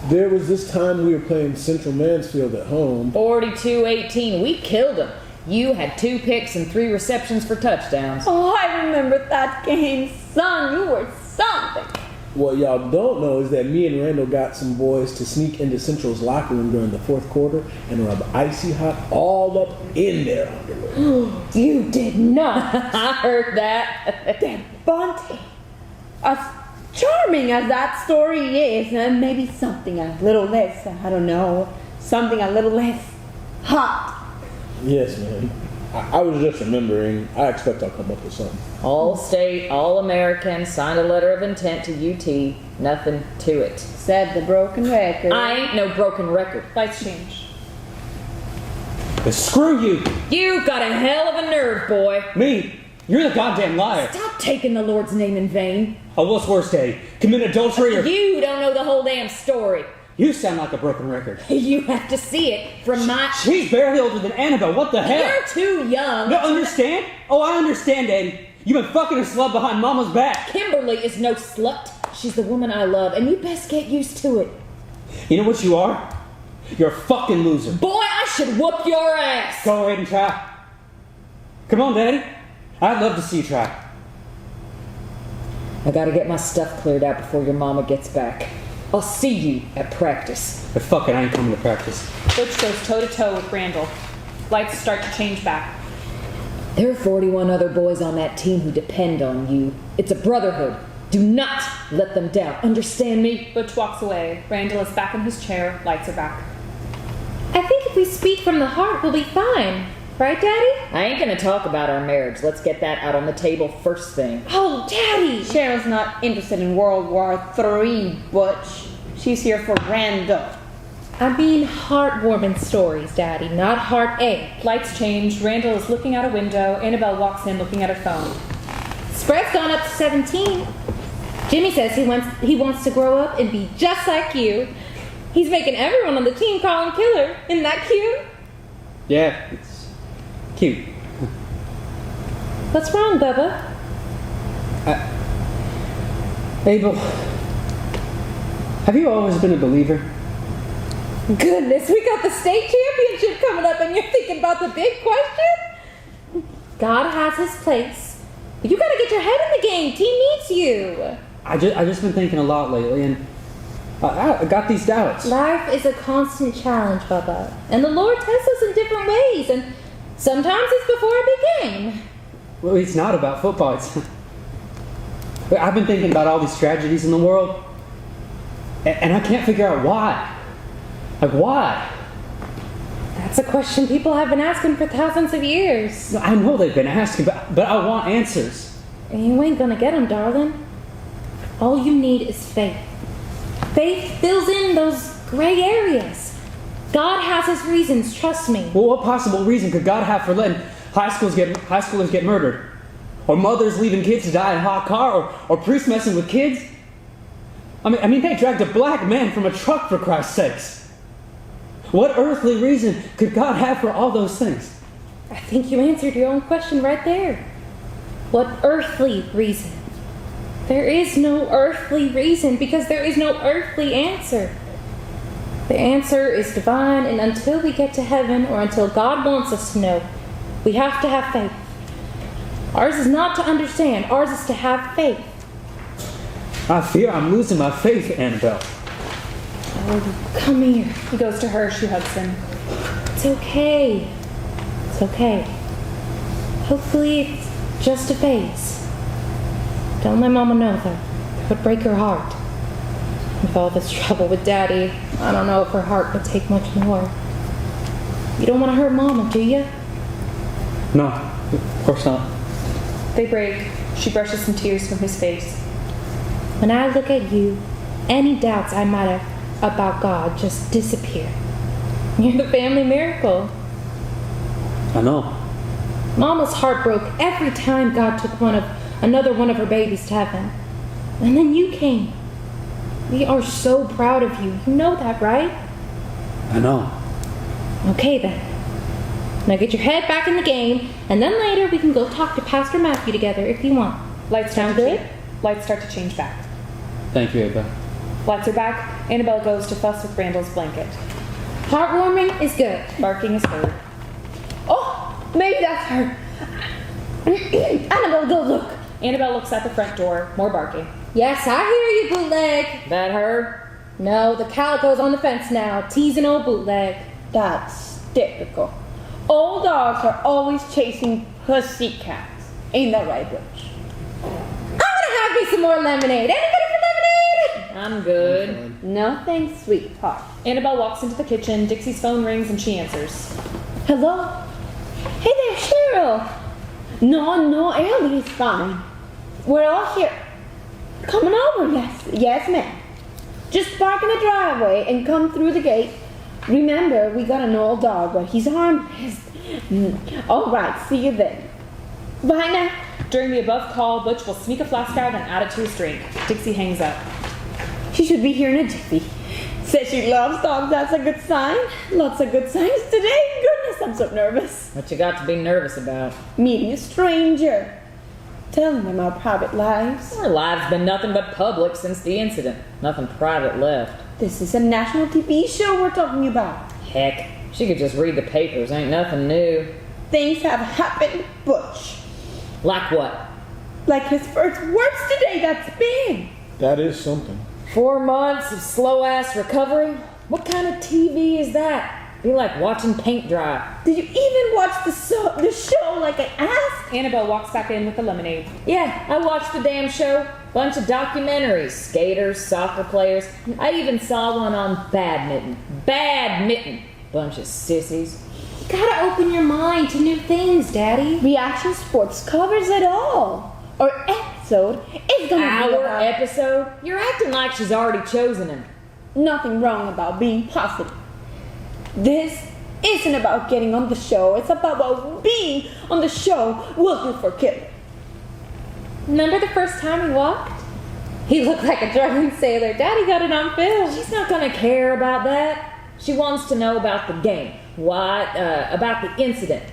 There was this time we were playing Central Mansfield at home. 42-18. We killed them. You had 2 picks and 3 receptions for touchdowns. Oh, I remember that game, son. You were something. What y'all don't know is that me and Randall got some boys to sneak into Central's locker room during the 4th quarter and rub icy hot all up in their underwear. You did not. I heard that. Devontae. As charming as that story is, and maybe something a little less, I don't know, something a little less hot. Yes, man. I was just remembering. I expect I'll come up with something. All state, all American, signed a letter of intent to UT. Nothing to it. Said the broken record. I ain't no broken record. Lights change. But screw you! You got a hell of a nerve, boy. Me! You're the goddamn liar! Stop taking the Lord's name in vain. Oh, what's worse, Daddy? Commit adultery or... You don't know the whole damn story. You sound like a broken record. You have to see it from my... She's barely older than Annabelle. What the hell? You're too young. You don't understand? Oh, I understand, Daddy. You've been fucking a slut behind Mama's back. Kimberly is no slut. She's the woman I love, and you best get used to it. You know what you are? You're a fucking loser. Boy, I should whoop your ass. Go ahead and try. Come on, Daddy. I'd love to see you try. I gotta get my stuff cleared out before your mama gets back. I'll see you at practice. But fuck it, I ain't coming to practice. Butch goes toe to toe with Randall. Lights start to change back. There are 41 other boys on that team who depend on you. It's a brotherhood. Do not let them down. Understand me? Butch walks away. Randall is back in his chair. Lights are back. I think if we speak from the heart, we'll be fine. Right, Daddy? I ain't gonna talk about our marriage. Let's get that out on the table first thing. Oh, Daddy! Cheryl's not interested in World War III, Butch. She's here for Randall. I mean heartwarming stories, Daddy, not heartache. Lights change. Randall is looking out a window. Annabelle walks in looking at her phone. Spread's gone up to 17. Jimmy says he wants to grow up and be just like you. He's making everyone on the team call him killer. Isn't that cute? Yeah, it's cute. What's wrong, Bubba? Abel, have you always been a believer? Goodness, we got the state championship coming up and you're thinking about the big question? God has his place. But you gotta get your head in the game. Team needs you. I just been thinking a lot lately, and I got these doubts. Life is a constant challenge, Bubba. And the Lord tests us in different ways. And sometimes it's before a big game. Well, it's not about football. I've been thinking about all these tragedies in the world, and I can't figure out why. Like, why? That's a question people have been asking for thousands of years. I know they've been asking, but I want answers. And you ain't gonna get them, darling. All you need is faith. Faith fills in those gray areas. God has his reasons, trust me. Well, what possible reason could God have for letting high schoolers get murdered? Or mothers leaving kids to die in a hot car? Or priests messing with kids? I mean, they dragged a black man from a truck, for Christ's sakes. What earthly reason could God have for all those things? I think you answered your own question right there. What earthly reason? There is no earthly reason because there is no earthly answer. The answer is divine, and until we get to heaven or until God wants us to know, we have to have faith. Ours is not to understand, ours is to have faith. I fear I'm losing my faith, Annabelle. Oh, come here. He goes to her, she hugs him. It's okay. It's okay. Hopefully it's just a phase. Don't let Mama know that. It would break her heart. With all this trouble with Daddy, I don't know if her heart would take much more. You don't want to hurt Mama, do you? No, of course not. They break. She brushes some tears from his face. When I look at you, any doubts I might have about God just disappear. You're the family miracle. I know. Mama's heart broke every time God took another one of her babies to heaven. And then you came. We are so proud of you. You know that, right? I know. Okay then. Now get your head back in the game, and then later we can go talk to Pastor Matthew together if you want. Lights Sound start to good? change. Lights start to change back. Thank you, Ava. Lights are back. Annabelle goes to fuss with Randall's blanket. Heartwarming is good. Barking is heard. Oh, maybe that's her. Annabelle, go look. Annabelle looks at the front door. More barking. Yes, I hear you, bootleg. That her? No, the calico's on the fence now, teasing old bootleg. That's typical. Old dogs are always chasing pussycats. Ain't that right, Butch? I'm gonna have me some more lemonade. Anybody for lemonade? I'm good. No thanks, sweetheart. Annabelle walks into the kitchen. Dixie's phone rings and she answers. Hello? Hey there, Cheryl. No, Ellie is fine. We're all here. Coming over, yes, ma'am. Just park in the driveway and come through the gate. Remember, we got an old dog, but he's harmless. All right, see you then. Bye now. During the above call, Butch will sneak a flask out and add it to his drink. Dixie hangs up. She should be here in a jiffy. Says she loves dogs, that's a good sign. Lots of good signs today. Goodness, I'm so nervous. What you got to be nervous about? Meeting a stranger. Telling them our private lives. Our lives been nothing but public since the incident. Nothing private left. This is a national TV show we're talking about. Heck, she could just read the papers. Ain't nothing new. Things have happened, Butch. Like what? Like his first words today, that's big. That is something. 4 months of slow-ass recovery? What kind of TV is that? Be like watching paint dry. Did you even watch the show like I asked? Annabelle walks back in with the lemonade. Yeah, I watched the damn show. Bunch of documentaries. Skaters, soccer players. I even saw one on badminton. Badminton. Bunch of sissies. You gotta open your mind to new things, Daddy. Reaction Sports covers it all. Our episode is gonna be Our about episode? You're acting like she's already chosen him. nothing wrong about being positive. This isn't about getting on the show. It's about what being on the show will do for Killer. Remember the first time we walked? He looked like a drunken sailor. Daddy got it on film. She's not gonna care about that. She wants to know about the game. About the incident.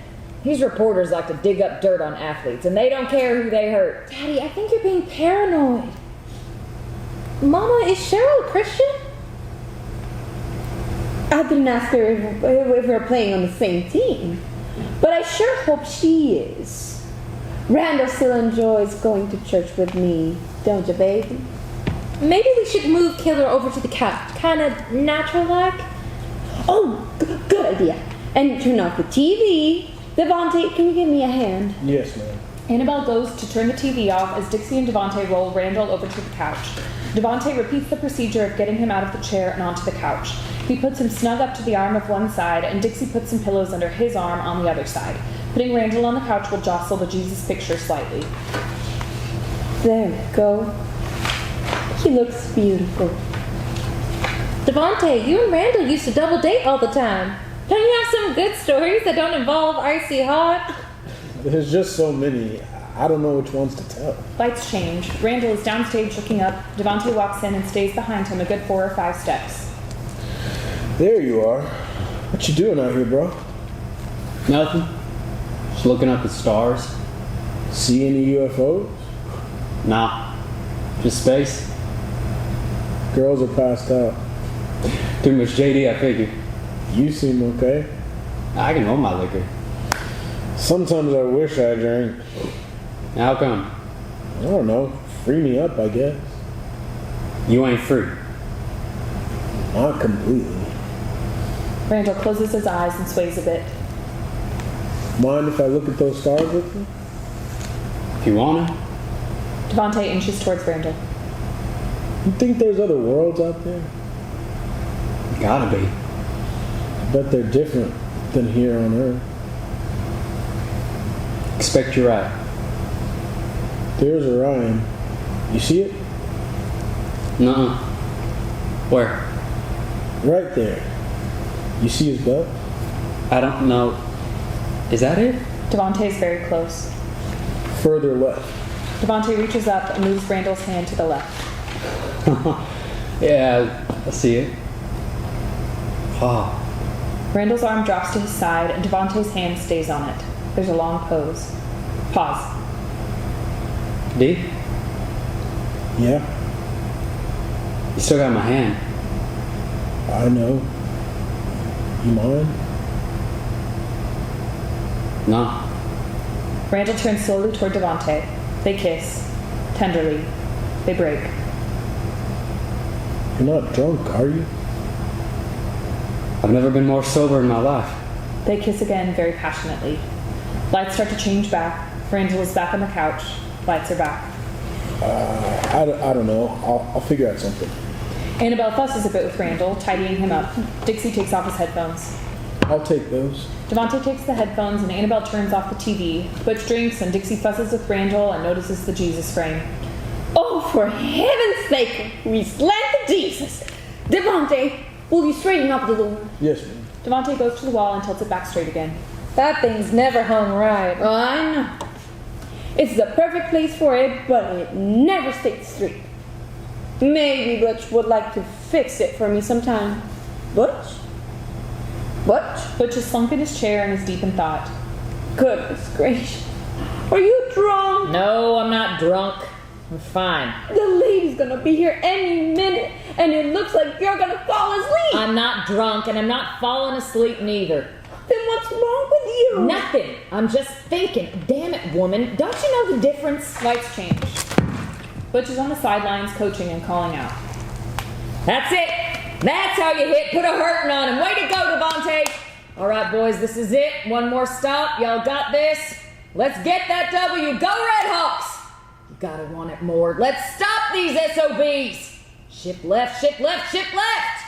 These reporters like to dig up dirt on athletes, and they don't care who they hurt. Daddy, I think you're being paranoid. Mama, is Cheryl a Christian? I didn't ask her if we're playing on the same team, but I sure hope she is. Randall still enjoys going to church with me, don't you, baby? Maybe we should move Killer over to the couch. Kinda natural-like. Oh, good idea. And turn off the TV. Devontae, can you give me a hand? Yes, ma'am. Annabelle goes to turn the TV off as Dixie and Devontae roll Randall over to the couch. Devontae repeats the procedure of getting him out of the chair and onto the couch. He puts him snug up to the arm of one side, and Dixie puts some pillows under his arm on the other side. Putting Randall on the couch will jostle the Jesus picture slightly. There we go. He looks beautiful. Devontae, you and Randall used to double date all the time. Don't you have some good stories that don't involve icy hot? There's just so many. I don't know which ones to tell. Lights change. Randall is downstage looking up. Devontae walks in and stays behind him a good 4 or 5 steps. There you are. What you doing out here, bro? Nothing. Just looking up at stars. See any UFOs? Nah. Just space. Girls are passed out. Too much JD, I figure. You seem okay. I can hold my liquor. Sometimes I wish I drank. How come? I don't know. Free me up, I guess. You ain't free. Not completely. Randall closes his eyes and sways a bit. Mind if I look at those stars with you? If you wanna. Devontae inches towards Randall. You think there's other worlds out there? Gotta be. I bet they're different than here on Earth. Expect you're right. There's Orion. You see it? Nuh-uh. Where? Right there. You see his belt? I don't know. Is that it? Devontae's very close. Further left. Devontae reaches up and moves Randall's hand to the left. Yeah, I see it. Oh, Randall's arm drops to his side and Devontae's hand stays on it. There's a long pause. Pause. D? Yeah, You still got my hand. I know. You mind? No. Randall turns slowly toward Devontae. They kiss. Tenderly. They break. You're not drunk, are you? I've never been more sober in my life. They kiss again very passionately. Lights start to change back. Randall is back on the couch. Lights are back. I don't know. I'll figure out something. Annabelle fusses a bit with Randall, tidying him up. Dixie takes off his headphones. I'll take those. Devontae takes the headphones and Annabelle turns off the TV. Butch drinks and Dixie fusses with Randall and notices the Jesus frame. Oh, for heaven's sake, relent to Jesus. Devontae, will you straighten up the door? Yes, ma'am. Devontae goes to the wall and tilts it back straight again. That thing's never hung right. Oh, I know. It's the perfect place for it, but it never stays straight. Maybe Butch would like to fix it for me sometime. Butch? Butch? Butch is slunk in his chair and is deep in thought. Goodness gracious. Are you drunk? No, I'm not drunk. I'm fine. The lady's gonna be here any minute, and it looks like you're gonna fall asleep. I'm not drunk and I'm not falling asleep neither. Then what's wrong with you? Nothing. I'm just thinking. Damn it, woman. Don't you know the difference? Lights change. Butch is on the sidelines coaching and calling out. That's it. That's how you hit. Put a hurting on him. Way to go, Devontae. All right, boys, this is it. One more stop. Y'all got this. Let's get that W. Go Red Hawks. You gotta want it more. Let's stop these SOBs. Ship left, ship left, ship left.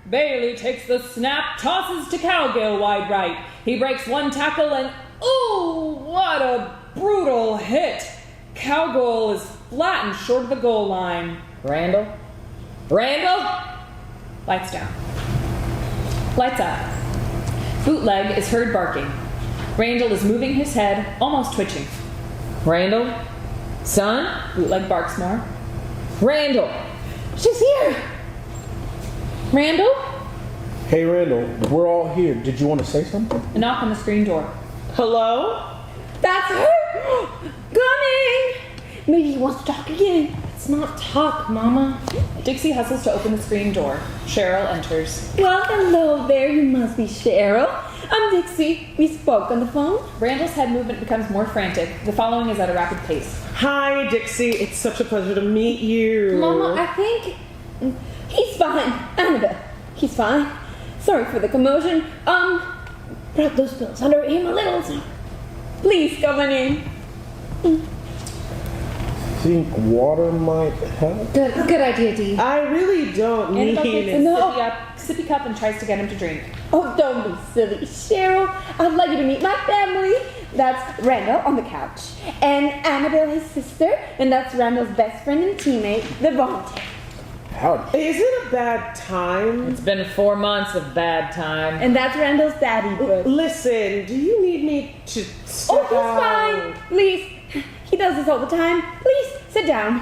Bailey takes the snap, tosses to Cowgill wide right. He breaks one tackle and, ooh, what a brutal hit. Cowgill is flattened short of the goal line. Randall? Lights down. Lights up. Bootleg is heard barking. Randall is moving his head, almost twitching. Randall? Son? Bootleg barks more. Randall! She's here. Randall? Hey, Randall, we're all here. Did you want to say something? A knock on the screen door. Hello? That's her. Coming. Maybe he wants to talk again. It's not talk, Mama. Dixie hustles to open the screen door. Cheryl enters. Well, hello there. You must be Cheryl. I'm Dixie. We spoke on the phone. Randall's head movement becomes more frantic. The following is at a rapid pace. Hi, Dixie. It's such a pleasure to meet you. Mama, I think he's fine. Annabelle, he's fine. Sorry for the commotion. Wrap those pills under him a little. So. Please come on in. Think water might help? Good idea, Dee. I really don't need Annabelle takes a No. sippy cup and tries to get him to drink. Oh, don't be silly, Cheryl. I'd like you to meet my family. That's Randall on the couch, and Annabelle, his sister, and that's Randall's best friend and teammate, Devontae. Howdy. Is it a bad time? It's been 4 months of bad time. And that's Randall's daddy, Butch. Listen, do you need me to step Oh, he's out? fine. Please. He does this all the time. Please, sit down.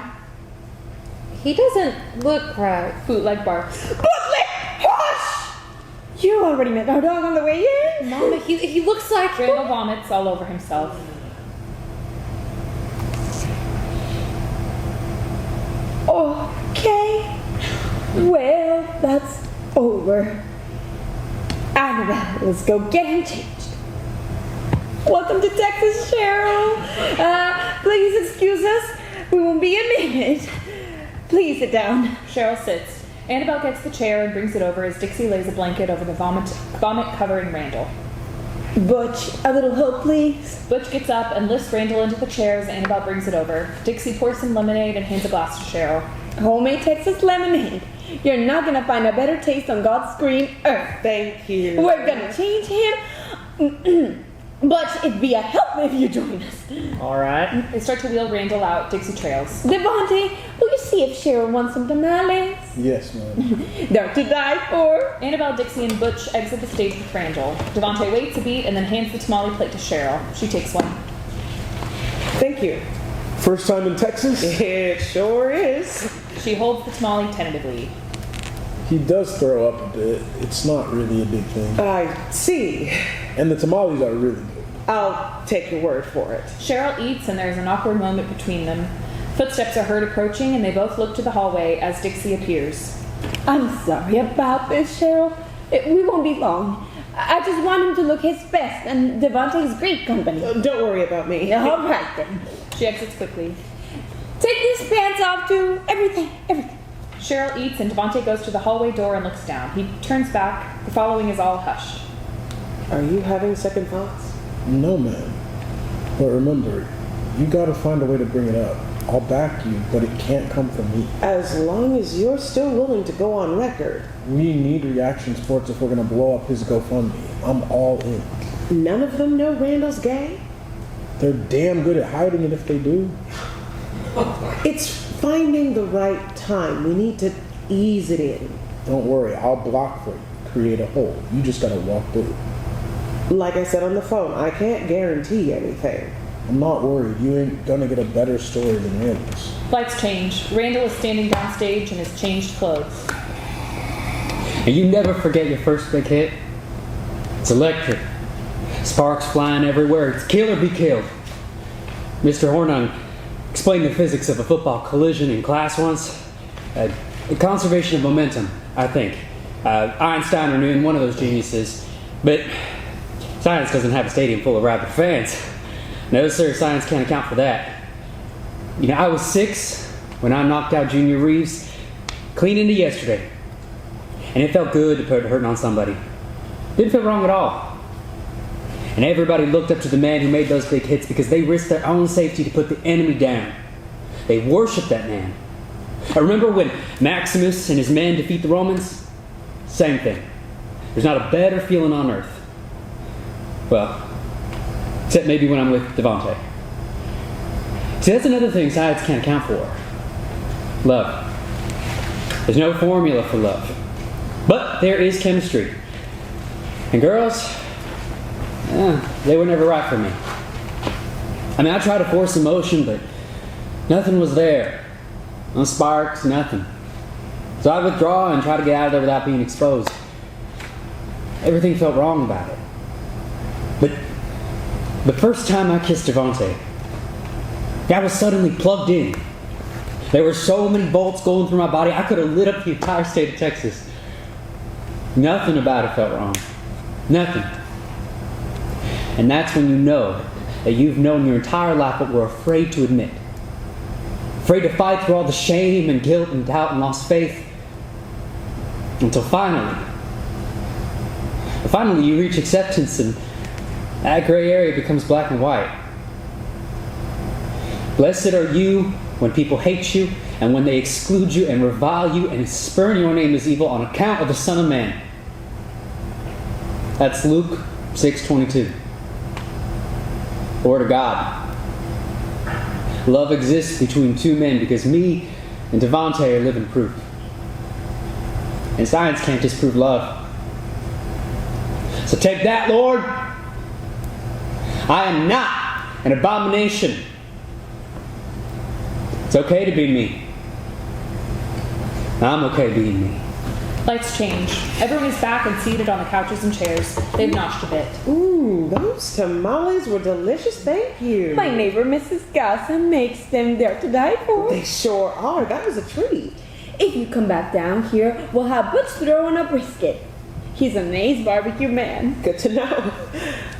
He doesn't look right. Bootleg barks. Bootleg! Hush! You already met our dog on the way in. Mama, he looks like... Randall vomits all over himself. Okay. Well, that's over. Annabelle, let's go get him changed. Welcome to Texas, Cheryl. Please excuse us. We won't be a minute. Please sit down. Cheryl sits. Annabelle gets the chair and brings it over as Dixie lays a blanket over the vomit covering Randall. Butch, a little help, please. Butch gets up and lifts Randall into the chair as Annabelle brings it over. Dixie pours some lemonade and hands a glass to Cheryl. Homemade Texas lemonade. You're not gonna find a better taste on God's green earth. Thank you. We're gonna change him. Butch, it'd be a help if you join us. All right. They start to wheel Randall out. Dixie trails. Devontae, will you see if Cheryl wants some tamales? Yes, ma'am. They're to die for. Annabelle, Dixie, and Butch exit the stage with Randall. Devontae waits a beat and then hands the tamale plate to Cheryl. She takes one. Thank you. First time in Texas? It sure is. She holds the tamale tentatively. He does throw up a bit. It's not really a big thing. I see. And the tamales are really good. I'll take your word for it. Cheryl eats and there's an awkward moment between them. Footsteps are heard approaching and they both look to the hallway as Dixie appears. I'm sorry about this, Cheryl. We won't be long. I just want him to look his best, and Devontae's great company. Don't worry about me. All right, then. She exits quickly. Take these pants off, too. Everything. Cheryl eats and Devontae goes to the hallway door and looks down. He turns back. The following is all hushed. Are you having second thoughts? No, ma'am. But remember, you gotta find a way to bring it up. I'll back you, but it can't come from me. As long as you're still willing to go on record. We need reaction sports if we're gonna blow up his GoFundMe. I'm all in. None of them know Randall's gay? They're damn good at hiding it if they do. It's finding the right time. We need to ease it in. Don't worry, I'll block for you. Create a hole. You just gotta walk through. Like I said on the phone, I can't guarantee anything. I'm not worried. You ain't gonna get a better story than Randall's. Lights change. Randall is standing downstage in his changed clothes. And you never forget your first big hit. It's electric. Sparks flying everywhere. It's kill or be killed. Mr. Hornung explained the physics of a football collision in class once. Conservation of momentum, I think. Einstein or Newton, one of those geniuses. But science doesn't have a stadium full of rabid fans. No, sir, science can't account for that. You know, I was 6 when I knocked out Junior Reeves clean into yesterday. And it felt good to put hurting on somebody. Didn't feel wrong at all. And everybody looked up to the man who made those big hits because they risked their own safety to put the enemy down. They worshiped that man. I remember when Maximus and his men defeat the Romans? Same thing. There's not a better feeling on earth. Well, except maybe when I'm with Devontae. See, that's another thing science can't account for. Love. There's no formula for love. But there is chemistry. And girls, they were never right for me. I mean, I tried to force emotion, but nothing was there. No sparks, nothing. So I withdraw and try to get out of there without being exposed. Everything felt wrong about it. But the first time I kissed Devontae, I was suddenly plugged in. There were so many bolts going through my body, I could have lit up the entire state of Texas. Nothing about it felt wrong. Nothing. And that's when you know that you've known your entire life but were afraid to admit. Afraid to fight through all the shame and guilt and doubt and lost faith. Until finally you reach acceptance and that gray area becomes black and white. Blessed are you when people hate you and when they exclude you and revile you and spurn your name as evil on account of the Son of Man. That's Luke 6:22. Word of God. Love exists between two men because me and Devontae are living proof. And science can't disprove love. So take that, Lord. I am not an abomination. It's okay to be me. I'm okay being me. Lights change. Everyone is back and seated on the couches and chairs. They've notched a bit. Ooh, those tamales were delicious. Thank you. My neighbor, Mrs. Gassa, makes them there to die for. They sure are. That was a treat. If you come back down here, we'll have Butch throwing a brisket. He's an ace barbecue man. Good to know.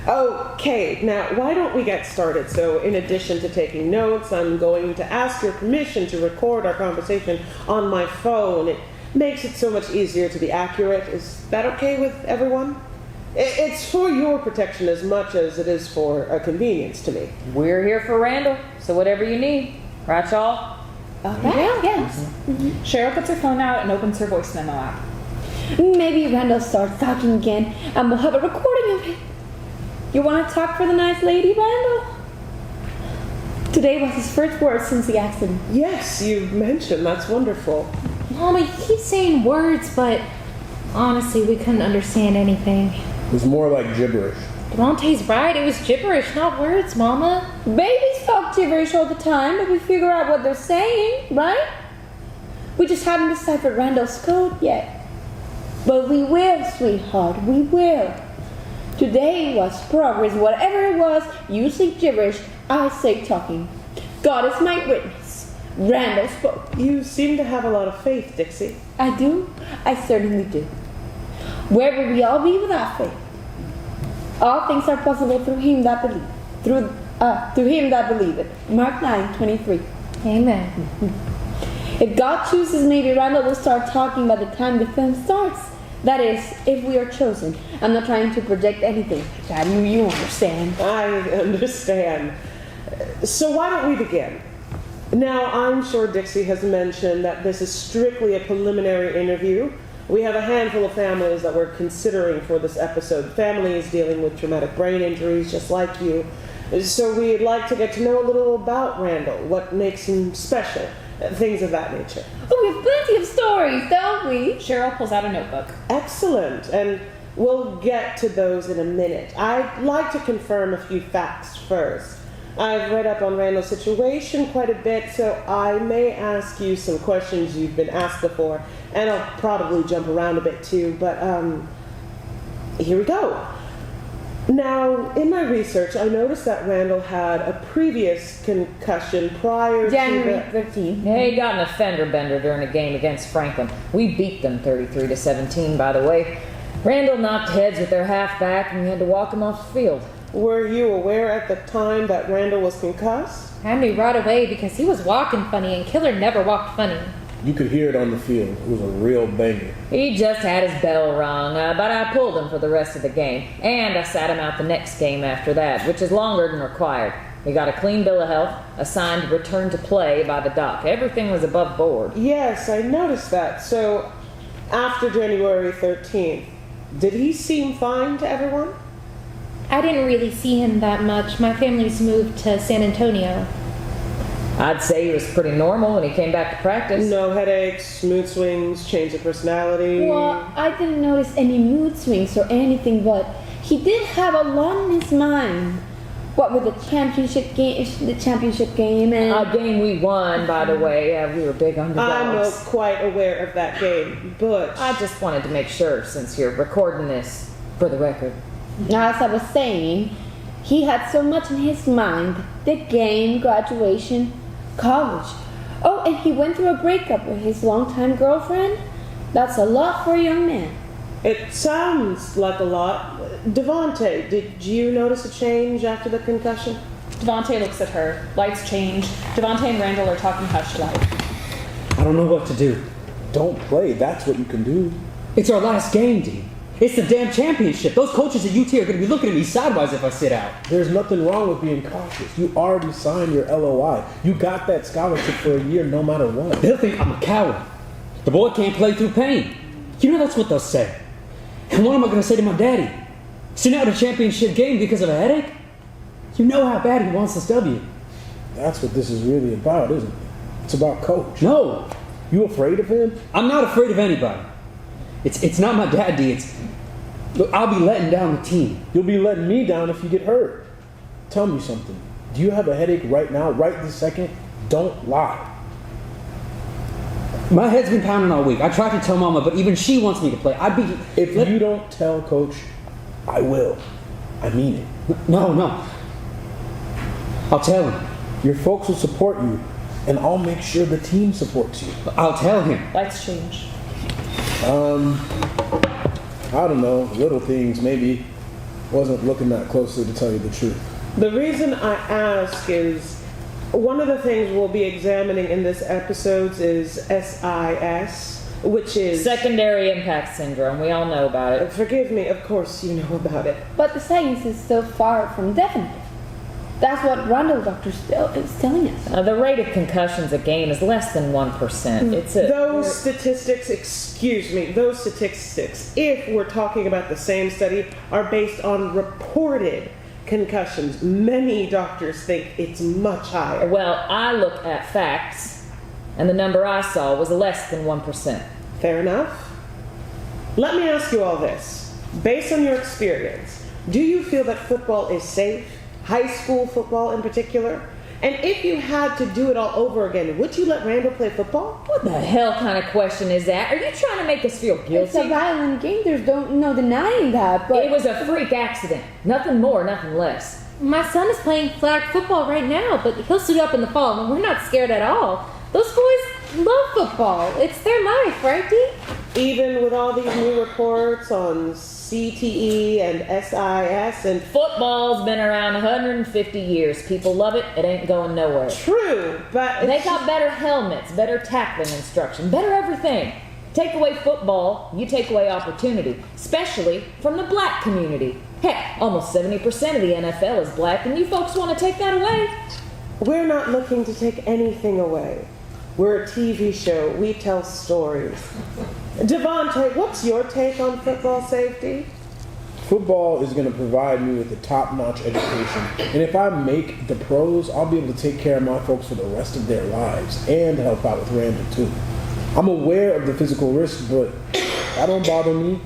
Okay, now why don't we get started? So in addition to taking notes, I'm going to ask your permission to record our conversation on my phone. It makes it so much easier to be accurate. Is that okay with everyone? It's for your protection as much as it is for a convenience to me. We're here for Randall, so whatever you need. Right, y'all? Yeah, yes. Cheryl puts her phone out and opens her voice memo app. Maybe Randall starts talking again and we'll have a recording of it. You want to talk for the nice lady, Randall? Today was his first word since the accident. Yes, you mentioned. That's wonderful. Mama, you keep saying words, but honestly, we couldn't understand anything. It was more like gibberish. Devontae's right. It was gibberish, not words, Mama. Babies talk gibberish all the time, but we figure out what they're saying, right? We just haven't deciphered Randall's code yet. But we will, sweetheart, we will. Today was progress. Whatever it was, you say gibberish, I say talking. God is my witness. Randall spoke. You seem to have a lot of faith, Dixie. I do. I certainly do. Where would we all be without faith? All things are possible through him that believe. Through him that believeth. Mark 9:23. Amen. If God chooses, maybe Randall will start talking by the time the film starts. That is, if we are chosen. I'm not trying to project anything. Dad, you understand. I understand. So why don't we begin? Now, I'm sure Dixie has mentioned that this is strictly a preliminary interview. We have a handful of families that we're considering for this episode. Families dealing with traumatic brain injuries, just like you. So we'd like to get to know a little about Randall, what makes him special, things of that nature. Oh, we have plenty of stories, don't we? Cheryl pulls out a notebook. Excellent, and we'll get to those in a minute. I'd like to confirm a few facts first. I've read up on Randall's situation quite a bit, so I may ask you some questions you've been asked before, and I'll probably jump around a bit too, but here we go. Now, in my research, I noticed that Randall had a previous concussion prior January to 13th. Yeah, he got an offender bender during a game against Franklin. We beat them 33-17, by the way. Randall knocked heads with their halfback, and we had to walk him off the field. Were you aware at the time that Randall was concussed? I knew right away because he was walking funny and Killer never walked funny. You could hear it on the field. It was a real banger. He just had his bell rung, but I pulled him for the rest of the game. And I sat him out the next game after that, which is longer than required. He got a clean bill of health, assigned return to play by the doc. Everything was above board. Yes, I noticed that. So, after January 13th, did he seem fine to everyone? I didn't really see him that much. My family's moved to San Antonio. I'd say he was pretty normal when he came back to practice. No headaches, mood swings, change of personality? Well, I didn't notice any mood swings or anything, but he did have a lot in his mind. What with the championship game and A game we won, by the way. We were big underdogs. I'm quite aware of that game, but I just wanted to make sure, since you're recording this for the record. Now, as I was saying, he had so much in his mind. The game, graduation, college. Oh, and he went through a breakup with his longtime girlfriend. That's a lot for a young man. it sounds like a lot. Devontae, did you notice a change after the concussion? Devontae looks at her. Lights change. Devontae and Randall are talking hushed like. I don't know what to do. Don't play. That's what you can do. It's our last game, Dean. It's the damn championship. Those coaches at UT are going to be looking at me sideways if I sit out. There's nothing wrong with being cautious. You already signed your LOI. You got that scholarship for a year no matter what. They'll think I'm a coward. The boy can't play through pain. You know that's what they'll say. And what am I going to say to my daddy? Sitting out a championship game because of a headache? You know how bad he wants this W. That's what this is really about, isn't it? It's about coach. No, You afraid of him? I'm not afraid of anybody. It's not my dad, D. Look, I'll be letting down the team. You'll be letting me down if you get hurt. Tell me something. Do you have a headache right now, right this second? Don't lie. My head's been pounding all week. I tried to tell Mama, but even she wants me to play. If you don't tell Coach, I will. I mean it. No. I'll tell him. Your folks will support you, and I'll make sure the team supports you. I'll tell him. Lights change. I don't know, little things, maybe. Wasn't looking that closely to tell you the truth. The reason I ask is one of the things we'll be examining in this episode is SIS, which is Secondary impact syndrome. We all know about it. Forgive me, of course you know about it. But the science is so far from definitive. That's what Randall doctor is telling us. The rate of concussions a game is less than 1%. Those statistics, if we're talking about the same study, are based on reported concussions. Many doctors think it's much higher. Well, I look at facts, and the number I saw was less than 1%. Fair enough. Let me ask you all this. Based on your experience, do you feel that football is safe? High school football in particular? And if you had to do it all over again, would you let Randall play football? What the hell kind of question is that? Are you trying to make us feel guilty? It's a violent game. There's no denying that. But It was a freak accident. Nothing more, nothing less. my son is playing flag football right now, but he'll suit up in the fall, and we're not scared at all. Those boys love football. It's their life, right, Dee? Even with all these new reports on CTE and SIS and Football's been around 150 years. People love it. It ain't going nowhere. true, but They got better helmets, better tackling instruction, better everything. Take away football, you take away opportunity, especially from the black community. Heck, almost 70% of the NFL is black, and you folks want to take that away? we're not looking to take anything away. We're a TV show. We tell stories. Devontae, what's your take on football safety? Football is going to provide me with a top-notch education, and if I make the pros, I'll be able to take care of my folks for the rest of their lives and help out with Randall too. I'm aware of the physical risks, but that don't bother me.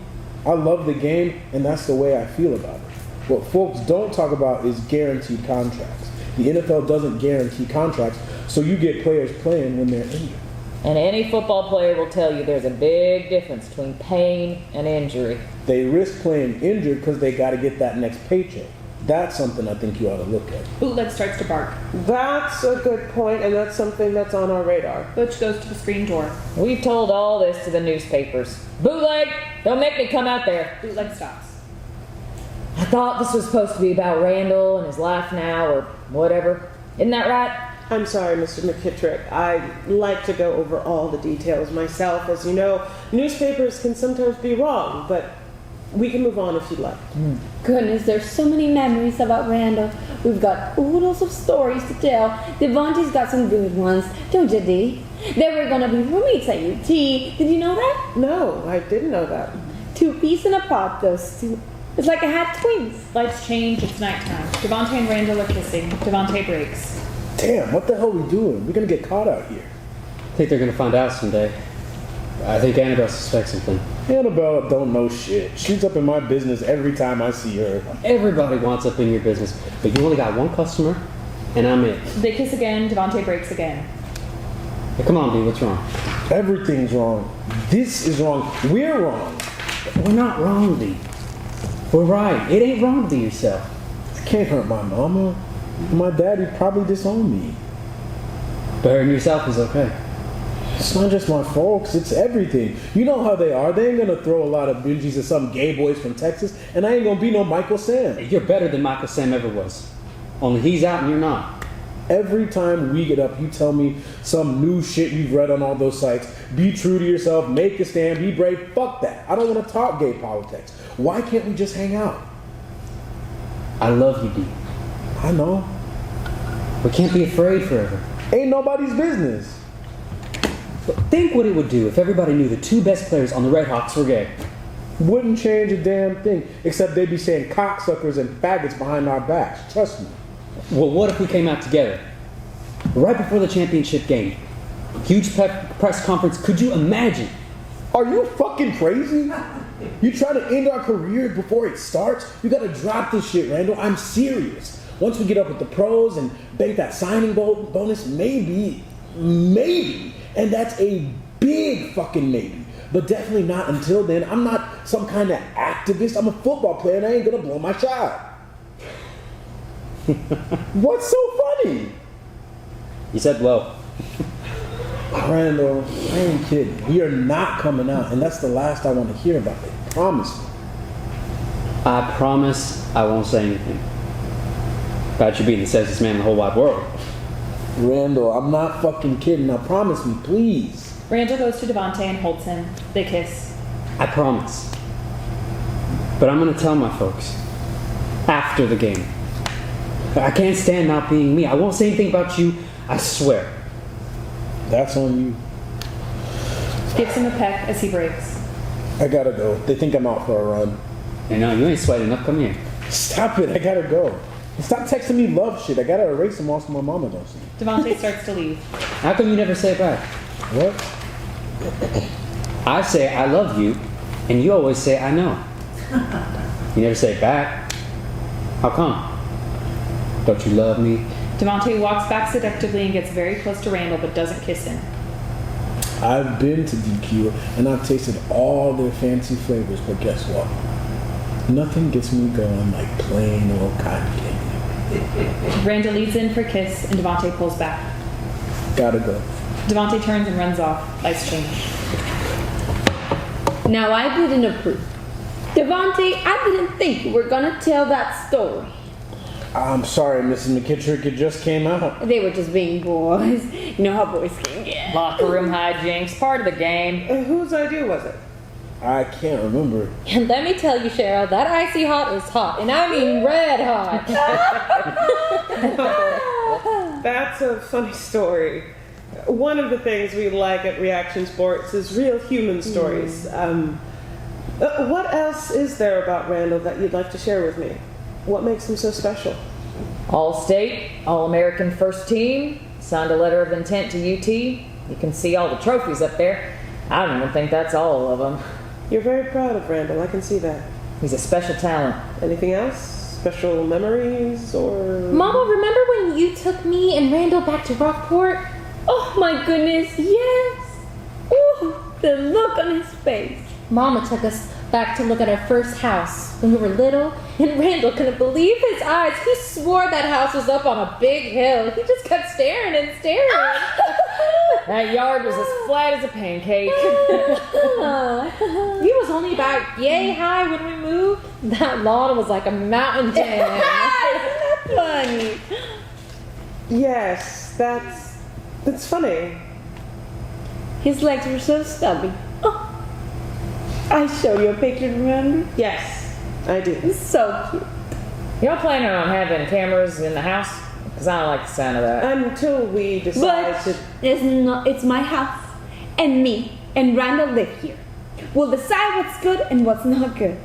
I love the game, and that's the way I feel about it. What folks don't talk about is guaranteed contracts. The NFL doesn't guarantee contracts, so you get players playing when they're injured. And any football player will tell you there's a big difference between pain and injury. They risk playing injured because they got to get that next paycheck. That's something I think you ought to look at. Bootleg starts to bark. That's a good point, and that's something that's on our radar. Butch goes to the screen door. We've told all this to the newspapers. Bootleg, don't make me come out there. Bootleg stops. I thought this was supposed to be about Randall and his life now, or whatever. Isn't that right? I'm sorry, Mr. McKittrick. I like to go over all the details myself. As you know, newspapers can sometimes be wrong, but we can move on if you'd like. Goodness, there's so many memories about Randall. We've got oodles of stories to tell. Devontae's got some good ones, don't you, Dee? They were gonna be roommates at UT. Did you know that? No, I didn't know that. 2 peas in a pod, those two. It's like I had twins. Lights change. It's nighttime. Devontae and Randall are kissing. Devontae breaks. Damn, what the hell are we doing? We're going to get caught out here. I think they're gonna find out someday. I think Annabelle suspects something. Annabelle don't know shit. She's up in my business every time I see her. Everybody wants up in your business, but you only got one customer, and I'm it. They kiss again. Devontae breaks again. Hey, come on, B, what's wrong? Everything's wrong. This is wrong. We're wrong. We're not wrong, D. We're right. It ain't wrong to be yourself. It can't hurt my mama. My daddy probably disowned me. But hurting yourself is okay. It's not just my folks, it's everything. You know how they are. They ain't gonna throw a lot of binges at some gay boys from Texas, and I ain't gonna be no Michael Sam. You're better than Michael Sam ever was. Only he's out and you're not. Every time we get up, you tell me some new shit you've read on all those sites. Be true to yourself, make a stand, be brave. Fuck that. I don't want to talk gay politics. Why can't we just hang out? I love you, D. I know. We can't be afraid forever. Ain't nobody's business. But think what it would do if everybody knew the two best players on the Red Hawks were gay. Wouldn't change a damn thing, except they'd be saying cocksuckers and faggots behind our backs. Trust me. Well, what if we came out together? Right before the championship game. Huge press conference. Could you imagine? Are you fucking crazy? You trying to end our career before it starts? You gotta drop this shit, Randall. I'm serious. Once we get up with the pros and bank that signing bonus, maybe, and that's a big fucking maybe. But definitely not until then. I'm not some kind of activist. I'm a football player and I ain't gonna blow my shot. What's so funny? You said blow. Randall, I ain't kidding. We are not coming out, and that's the last I want to hear about it. Promise me. I promise I won't say anything about you being the sexiest man in the whole wide world. Randall, I'm not fucking kidding. Now promise me, please. Randall goes to Devontae and holds him. They kiss. I promise. But I'm gonna tell my folks after the game. I can't stand not being me. I won't say anything about you, I swear. That's on you. Gives him a peck as he breaks. I gotta go. They think I'm out for a run. Hey, no, you ain't sweating enough. Come here. Stop it. I gotta go. And stop texting me love shit. I gotta erase them all so my mama don't see. Devontae starts to leave. How come you never say it back? What? I say I love you, and you always say I know. You never say it back. How come? Don't you love me? Devontae walks back seductively and gets very close to Randall but doesn't kiss him. I've been to DQ and I've tasted all their fancy flavors, but guess what? Nothing gets me going like plain old cotton candy. Randall leads in for a kiss and Devontae pulls back. Gotta go. Devontae turns and runs off. Lights change. Now I didn't approve. Devontae, I didn't think you were gonna tell that story. I'm sorry, Mrs. McKittrick, it just came out. They were just being boys. You know how boys can get. Locker room hijinks, part of the game. Whose idea was it? I can't remember. And let me tell you, Cheryl, that icy hot is hot, and I mean red hot. That's a funny story. One of the things we like at Reaction Sports is real human stories. What else is there about Randall that you'd like to share with me? What makes him so special? All-state, All-American first team, signed a letter of intent to UT. You can see all the trophies up there. I don't even think that's all of them. You're very proud of Randall, I can see that. He's a special talent. Anything else? Special memories or... Mama, remember when you took me and Randall back to Rockport? Oh my goodness, yes. Ooh, the look on his face. Mama took us back to look at our first house when we were little, and Randall couldn't believe his eyes. He swore that house was up on a big hill. He just kept staring and staring. That yard was as flat as a pancake. He was only about yay high when we moved. That lawn was like a mountain. Isn't that funny? Yes, that's funny. His legs were so stubby. Oh, I showed you a picture, remember? Yes, I do. It's so cute. Y'all planning on having cameras in the house? Because I don't like the sound of that. Until we decide But to... it's my house, and me and Randall live here. We'll decide what's good and what's not good.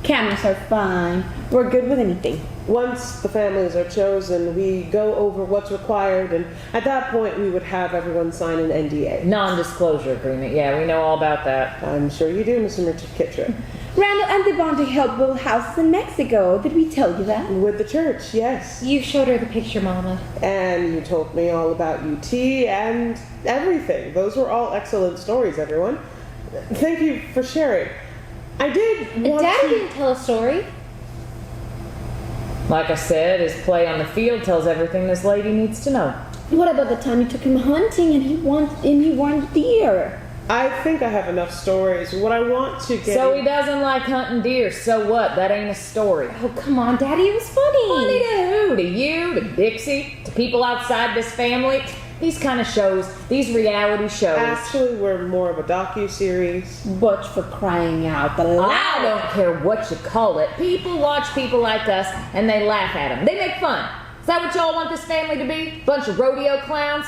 Cameras are fine. We're good with anything. Once the families are chosen, we go over what's required, and at that point we would have everyone sign an NDA. Non-disclosure agreement. Yeah, we know all about that. I'm sure you do, Mr. McKittrick. Randall and Devontae helped build houses in Mexico. Did we tell you that? With the church, yes. You showed her the picture, Mama. And you told me all about UT and everything. Those were all excellent stories, everyone. Thank you for sharing. I did want Daddy to... didn't tell a story. Like I said, his play on the field tells everything this lady needs to know. What about the time you took him hunting and he won deer? I think I have enough stories. What I want to get... So he doesn't like hunting deer. So what? That ain't a story. Oh, come on, Daddy, it was funny. Funny to who? To you? To Dixie? To people outside this family? These kind of shows, these reality shows. Actually, we're more of a docu-series. Butch, for crying out loud. I don't care what you call it. People watch people like us and they laugh at them. They make fun. Is that what y'all want this family to be? Bunch of rodeo clowns?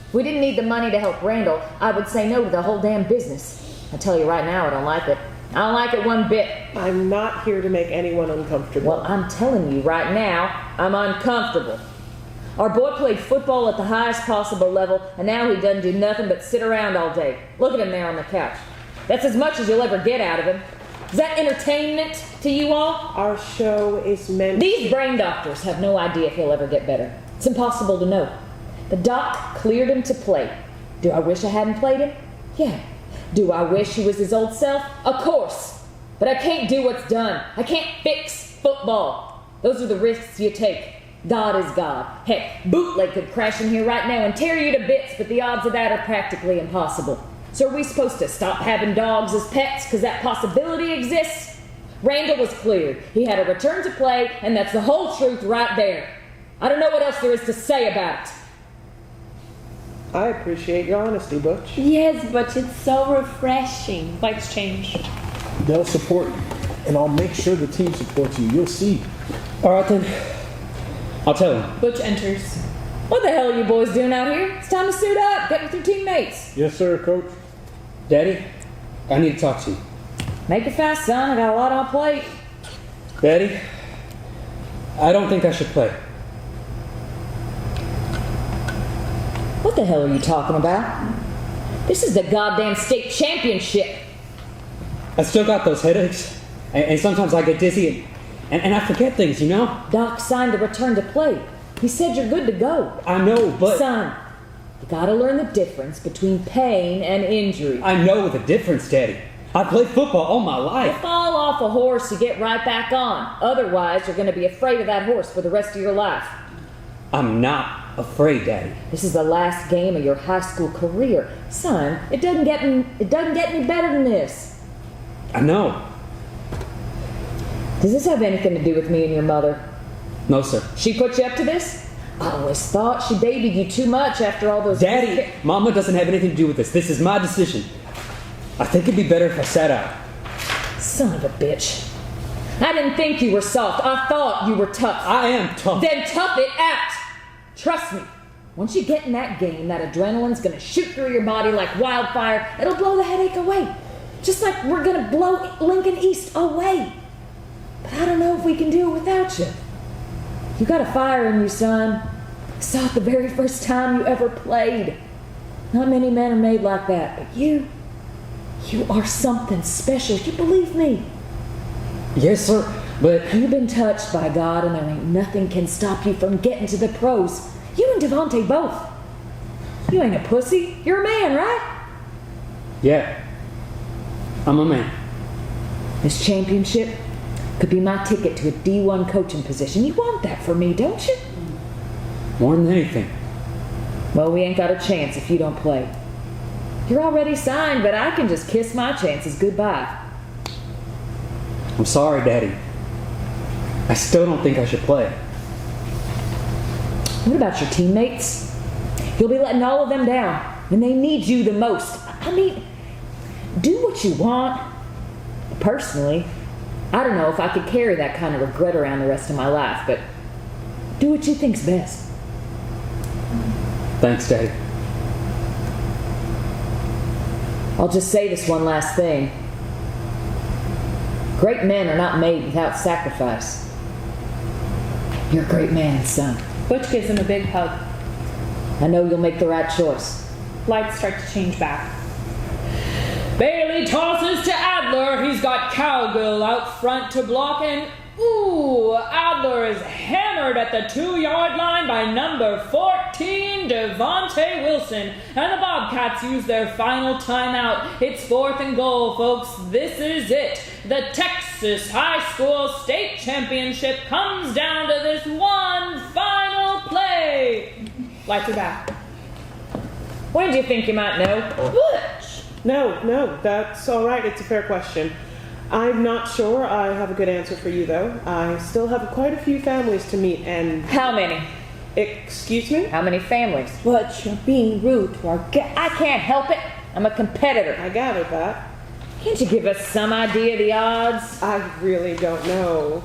If we didn't need the money to help Randall, I would say no to the whole damn business. I tell you right now, I don't like it. I don't like it one bit. I'm not here to make anyone uncomfortable. Well, I'm telling you right now, I'm uncomfortable. Our boy played football at the highest possible level, and now he doesn't do nothing but sit around all day. Look at him there on the couch. That's as much as you'll ever get out of him. Is that entertainment to you all? Our show is meant... These brain doctors have no idea if he'll ever get better. It's impossible to know. The doc cleared him to play. Do I wish I hadn't played him? Yeah. Do I wish he was his old self? Of course. But I can't do what's done. I can't fix football. Those are the risks you take. God is God. Heck, Bootleg could crash in here right now and tear you to bits, but the odds of that are practically impossible. So are we supposed to stop having dogs as pets because that possibility exists? Randall was cleared. He had a return to play, and that's the whole truth right there. I don't know what else there is to say about it. I appreciate your honesty, Butch. Yes, but it's so refreshing. Lights change. They'll support you, and I'll make sure the team supports you. You'll see. All right then. I'll tell him. Butch enters. What the hell are you boys doing out here? It's time to suit up. Get with your teammates. Yes, sir, Coach. Daddy, I need to talk to you. Make it fast, son. I got a lot on plate. Daddy, I don't think I should play. What the hell are you talking about? This is the goddamn state championship. I still got those headaches, and sometimes I get dizzy, and I forget things, you know? Doc signed a return to play. He said you're good to go. I know, but... Son, you gotta learn the difference between pain and injury. I know the difference, Daddy. I played football all my You life. fall off a horse, you get right back on. Otherwise, you're gonna be afraid of that horse for the rest of your life. I'm not afraid, Daddy. This is the last game of your high school career. Son, it doesn't get any better than this. I know. Does this have anything to do with me and your mother? No, sir. She put you up to this? I always thought she babied you too much after all those... Daddy, Mama doesn't have anything to do with this. This is my decision. I think it'd be better if I sat out. Son of a bitch. I didn't think you were soft. I thought you were tough. I am tough. Then tough it out. Trust me. Once you get in that game, that adrenaline's gonna shoot through your body like wildfire. It'll blow the headache away. Just like we're gonna blow Lincoln East away. But I don't know if we can do it without you. You got a fire in you, son. I saw it the very first time you ever played. Not many men are made like that, but you are something special. You believe me? Yes, sir, but... You've been touched by God, and there ain't nothing can stop you from getting to the pros. You and Devontae both. You ain't a pussy. You're a man, right? Yeah. I'm a man. This championship could be my ticket to a D1 coaching position. You want that for me, don't you? More than anything. Well, we ain't got a chance if you don't play. You're already signed, but I can just kiss my chances goodbye. I'm sorry, Daddy. I still don't think I should play. What about your teammates? You'll be letting all of them down, and they need you the most. I mean, do what you want. Personally, I don't know if I could carry that kind of regret around the rest of my life, but do what you think's best. Thanks, Daddy. I'll just say this one last thing. Great men are not made without sacrifice. You're a great man, son. Butch gives him a big hug. I know you'll make the right choice. Lights start to change back. Bailey tosses to Adler. He's got Cowgill out front to block, and Adler is hammered at the 2-yard line by number 14, Devontae Wilson. And the Bobcats use their final timeout. It's 4th and goal, folks. This is it. The Texas High School State Championship comes down to this one final play. Lights are back. When do you think you might know? Butch! No, that's all right. It's a fair question. I'm not sure I have a good answer for you, though. I still have quite a few families to meet, and... How many? Excuse me? How many families? But you're being rude to our guest. I can't help it. I'm a competitor. I gathered that. Can't you give us some idea of the odds? I really don't know.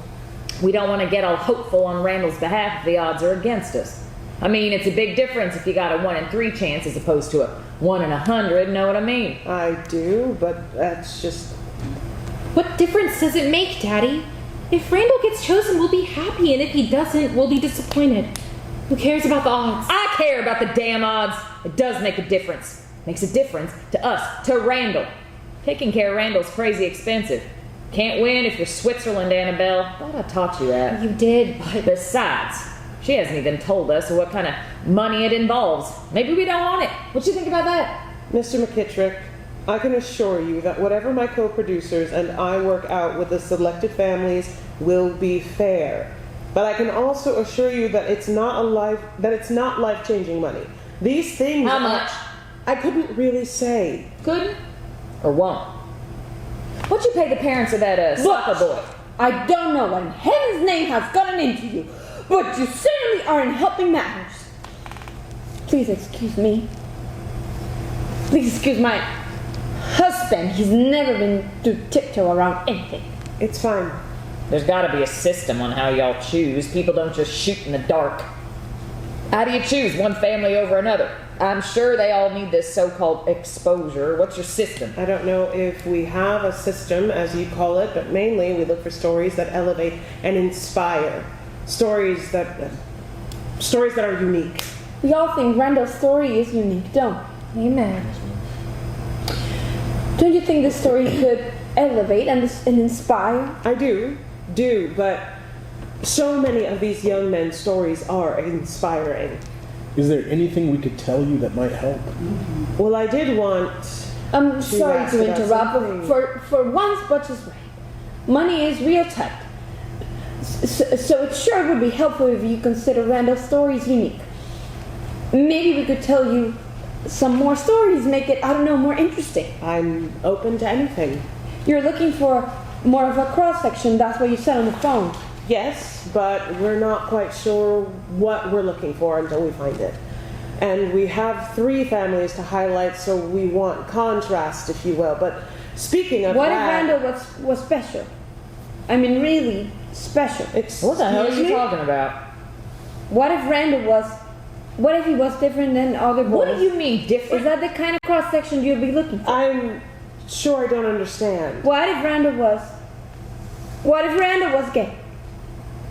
We don't want to get all hopeful on Randall's behalf if the odds are against us. I mean, it's a big difference if you got a 1 in 3 chance as opposed to a 1 in 100, know what I mean? I do, but that's just... What difference does it make, Daddy? If Randall gets chosen, we'll be happy, and if he doesn't, we'll be disappointed. Who cares about the odds? I care about the damn odds. It does make a difference. Makes a difference to us, to Randall. Taking care of Randall's crazy expensive. Can't win if you're Switzerland, Annabelle. Thought I taught you that. You did, but... Besides, she hasn't even told us what kind of money it involves. Maybe we don't want it. What you think about that? Mr. McKittrick, I can assure you that whatever my co-producers and I work out with the selected families will be fair. But I can also assure you that it's not life-changing money. These things. How much? I couldn't really say. Couldn't? Or won't? What'd you pay the parents of that soccer boy? I don't know what in heaven's name has gotten into you, but you certainly are in helping matters. Please excuse me. Please excuse my husband. He's never been to tiptoe around anything. It's fine. There's gotta be a system on how y'all choose. People don't just shoot in the dark. How do you choose one family over another? I'm sure they all need this so-called exposure. What's your system? I don't know if we have a system, as you call it, but mainly we look for stories that elevate and inspire. Stories that are unique. We all think Randall's story is unique, don't we? Amen. Don't you think this story could elevate and inspire? I do, but so many of these young men's stories are inspiring. Is there anything we could tell you that might help? Well, I did want. I'm sorry ask to about interrupt, something. but for once, Butch is right. Money is real tight. So it sure would be helpful if you consider Randall's stories unique. Maybe we could tell you some more stories, make it, I don't know, more interesting. I'm open to anything. You're looking for more of a cross-section, that's what you said on the phone. Yes, but we're not quite sure what we're looking for until we find it. And we have 3 families to highlight, so we want contrast, if you will. But speaking of What if that, Randall was special? I mean, really special. What the hell are you excuse me? talking about? What if he was different than other boys? What do you mean different? Is that the kind of cross-section you'd be looking for? I'm sure I don't understand. What if Randall was gay?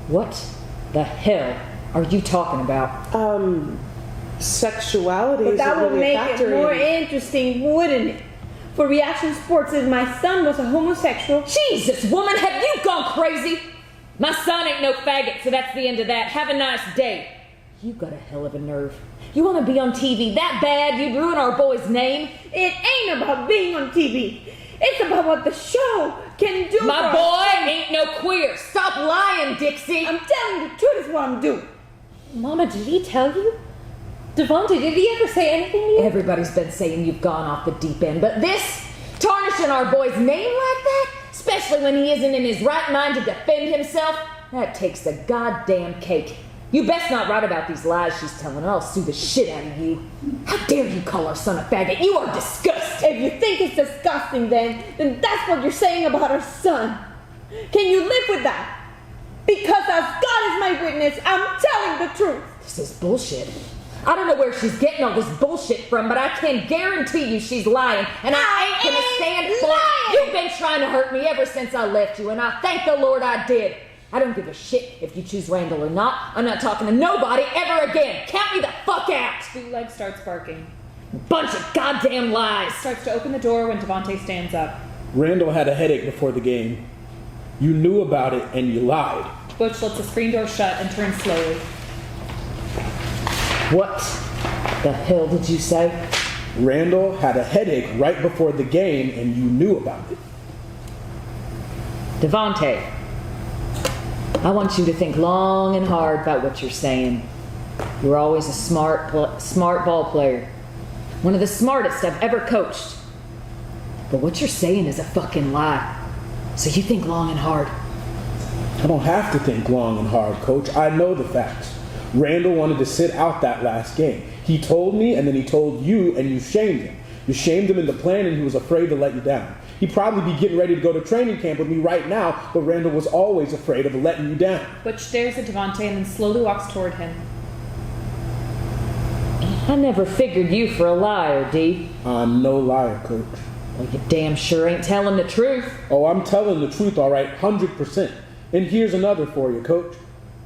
What the hell are you talking about? Sexuality But is that would really a make factor it more in- interesting, wouldn't it? For reaction sports, if my son was a homosexual, Jesus, woman, have you gone crazy? My son ain't no faggot, so that's the end of that. Have a nice day. You got a hell of a nerve. You want to be on TV that bad you'd ruin our boy's name? it ain't about being on TV. It's about what the show can do. My for us. boy ain't no queer. Stop lying, Dixie. I'm telling the truth is what I'm doing. Mama, did he tell you? Devontae, did he ever say anything to you? Everybody's been saying you've gone off the deep end, but this, tarnishing our boy's name like that, especially when he isn't in his right mind to defend himself, that takes the goddamn cake. You best not write about these lies she's telling, or I'll sue the shit out of you. How dare you call our son a faggot? You are disgusting. If you think it's disgusting, then that's what you're saying about our son. Can you live with that? Because as God is my witness, I'm telling the truth. This is bullshit. I don't know where she's getting all this bullshit from, but I can guarantee you she's lying, and I ain't gonna stand for it. You've been trying to hurt me ever since I left you, and I thank the Lord I did. I don't give a shit if you choose Randall or not. I'm not talking to nobody ever again. Count me the fuck out. Bootleg starts barking. Bunch of goddamn lies. Starts to open the door when Devontae stands up. Randall had a headache before the game. You knew about it and you lied. Butch lets the screen door shut and turns slowly. What the hell did you say? Randall had a headache right before the game and you knew about it. Devontae, I want you to think long and hard about what you're saying. You're always a smart ball player. One of the smartest I've ever coached. But what you're saying is a fucking lie. So you think long and hard. I don't have to think long and hard, Coach. I know the facts. Randall wanted to sit out that last game. He told me, and then he told you, and you shamed him. You shamed him into planning. He was afraid to let you down. He'd probably be getting ready to go to training camp with me right now, but Randall was always afraid of letting you down. Butch stares at Devontae and then slowly walks toward him. I never figured you for a liar, D. I'm no liar, Coach. Well, you damn sure ain't telling the truth. Oh, I'm telling the truth, all right, 100%. And here's another for you, Coach.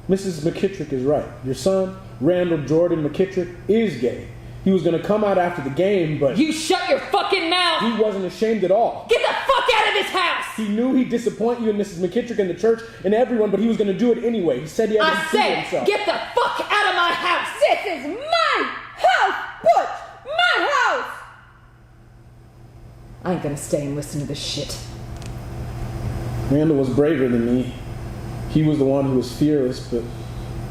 Mrs. McKittrick is right. Your son, Randall Jordan McKittrick, is gay. He was going to come out after the game, but You shut your fucking mouth! he wasn't ashamed at all. Get the fuck out of this house! He knew he'd disappoint you and Mrs. McKittrick and the church and everyone, but he was going to do it anyway. He said he had I to see said, himself. get the fuck out of my house! This is my house, Butch! My house! I ain't gonna stay and listen to this shit. Randall was braver than me. He was the one who was fearless, but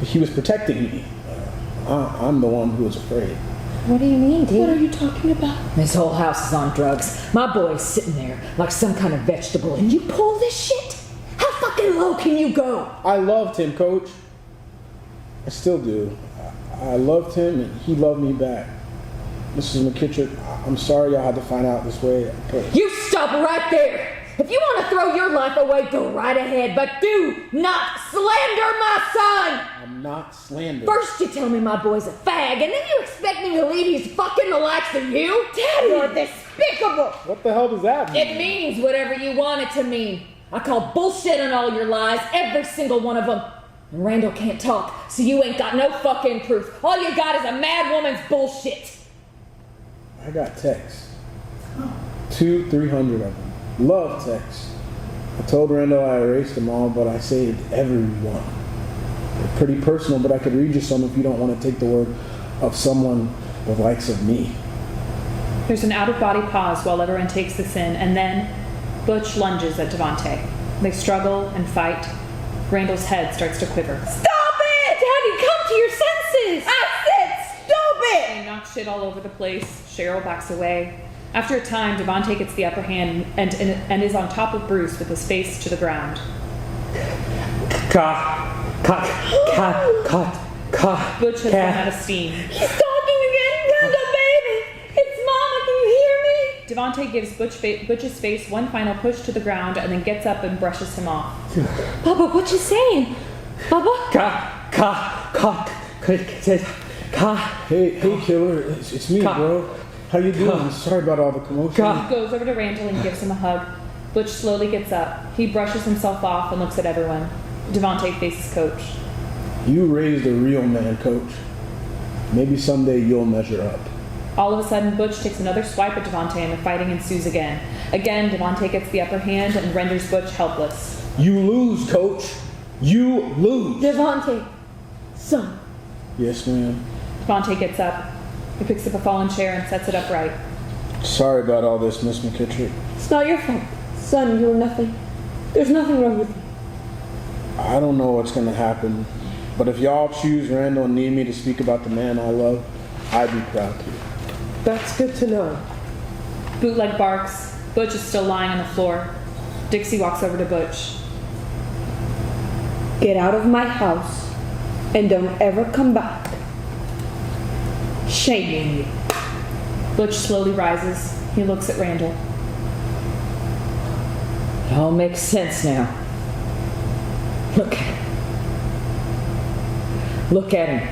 he was protecting me. I'm the one who was afraid. What do you mean, Dee? What are you talking about? This whole house is on drugs. My boy's sitting there like some kind of vegetable, and you pull this shit? How fucking low can you go? I loved him, Coach. I still do. I loved him, and he loved me back. Mrs. McKittrick, I'm sorry y'all had to find out this way. But You stop right there! If you want to throw your life away, go right ahead, but do not slander my son! I'm not slandering. First you tell me my boy's a fag, and then you expect me to believe he's fucking the likes of you? Daddy, you're despicable. What the hell does that mean? It means whatever you want it to mean. I call bullshit on all your lies, every single one of them. And Randall can't talk, so you ain't got no fucking proof. All you got is a mad woman's bullshit. I got texts. 200-300 of them. Love texts. I told Randall I erased them all, but I saved every one. They're pretty personal, but I could read you some if you don't want to take the word of someone the likes of me. There's an out-of-body pause while everyone takes this in, and then Butch lunges at Devante. They struggle and fight. Randall's head starts to quiver. Stop it! Daddy, come to your senses! I said stop it! They knock shit all over the place. Cheryl backs away. After a time, Devante gets the upper hand and is on top of Bruce with his face to the ground. Butch has run out of steam. He's talking again! Randall, baby! It's Mama, can you hear me? Devante gives Butch's face one final push to the ground and then gets up and brushes him off. Papa, what you saying? Papa? Hey, killer. It's me, bro. How you doing? Sorry about all the commotion. He goes over to Randall and gives him a hug. Butch slowly gets up. He brushes himself off and looks at everyone. Devante faces Coach. You raised a real man, Coach. Maybe someday you'll measure up. All of a sudden, Butch takes another swipe at Devante and the fighting ensues again. Again, Devante gets the upper hand and renders Butch helpless. You lose, Coach. You lose. Devante, son. Yes, ma'am. Devante gets up. He picks up a fallen chair and sets it upright. Sorry about all this, Miss McKittrick. It's not your fault. Son, you're nothing. There's nothing wrong with you. I don't know what's going to happen, but if y'all choose Randall and need me to speak about the man I love, I'd be proud to. That's good to know. Bootleg barks. Butch is still lying on the floor. Dixie walks over to Butch. Get out of my house and don't ever come back. Shame on you. Butch slowly rises. He looks at Randall. It all makes sense now. Look at him. Look at him.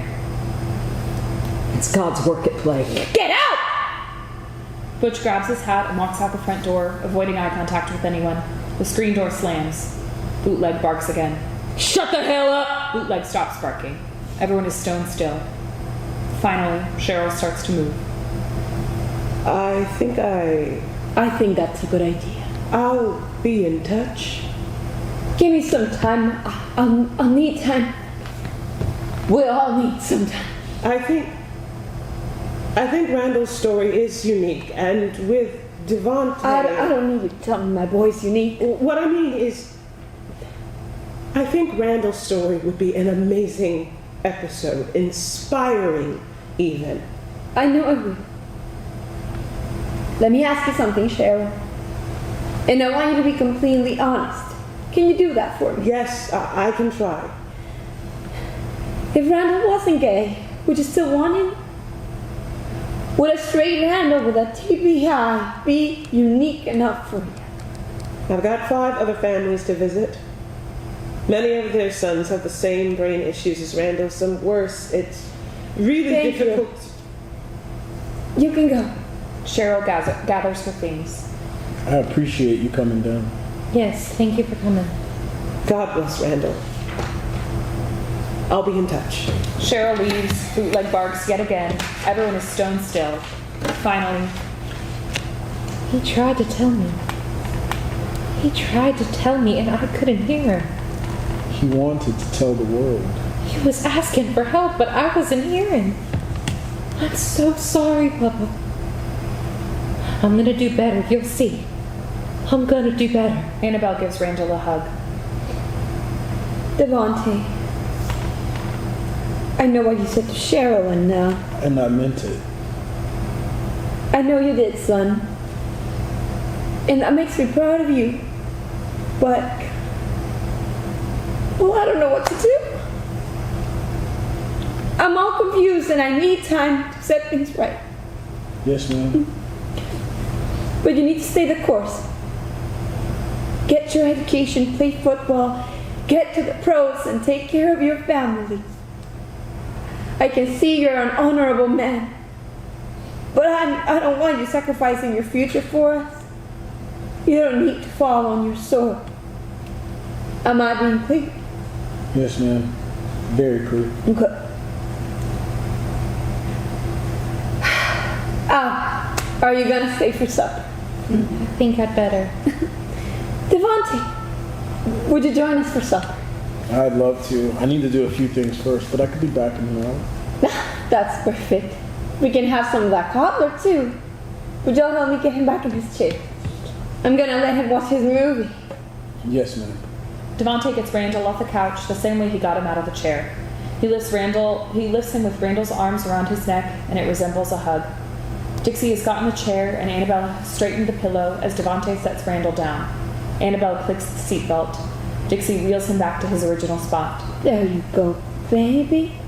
It's God's work at play. Get out! Butch grabs his hat and walks out the front door, avoiding eye contact with anyone. The screen door slams. Bootleg barks again. Shut the hell up! Bootleg stops barking. Everyone is stone still. Finally, Cheryl starts to move. I think that's a good idea. I'll be in touch. Give me some time. I'll need time. We'll all need some time. I think Randall's story is unique, and with Devante... I don't need you to tell me my boy's unique. What I mean is, I think Randall's story would be an amazing episode, inspiring even. I know I will. Let me ask you something, Cheryl. And I want you to be completely honest. Can you do that for me? Yes, I can try. If Randall wasn't gay, would you still want him? Would a straight Randall with a TBI be unique enough for you? I've got 5 other families to visit. Many of their sons have the same brain issues as Randall, some worse. It's really Thank difficult. You can go. Cheryl gathers her things. I appreciate you coming down. Yes, thank you for coming. God bless Randall. I'll be in touch. Cheryl leaves. Bootleg barks yet again. Everyone is stone still. Finally, He tried to tell me. He tried to tell me and I couldn't hear him. He wanted to tell the world. He was asking for help, but I wasn't hearing. I'm so sorry, Papa. I'm gonna do better. You'll see. I'm gonna do better. Annabelle gives Randall a hug. Devontae, I know what you said to Cheryl, And I meant it. I know you did, son. And that makes me proud of you. But, well, I don't know what to do. I'm all confused and I need time to set things right. Yes, ma'am. But you need to stay the course. Get your education, play football, get to the pros, and take care of your family. I can see you're an honorable man. But I don't want you sacrificing your future for us. You don't need to fall on your sword. Am I being clear? Yes, ma'am. Very clear. Okay. Are you gonna stay for supper? I think I'd better. Devontae, would you join us for supper? I'd love to. I need to do a few things first, but I could be back in an hour. That's perfect. We can have some of that cobbler too. Would y'all help me get him back in his chair? I'm gonna let him watch his movie. Yes, ma'am. Devontae gets Randall off the couch the same way he got him out of the chair. He lifts him with Randall's arms around his neck, and it resembles a hug. Dixie has gotten the chair, and Annabelle has straightened the pillow as Devontae sets Randall down. Annabelle clicks the seatbelt. Dixie wheels him back to his original spot. There you go, baby.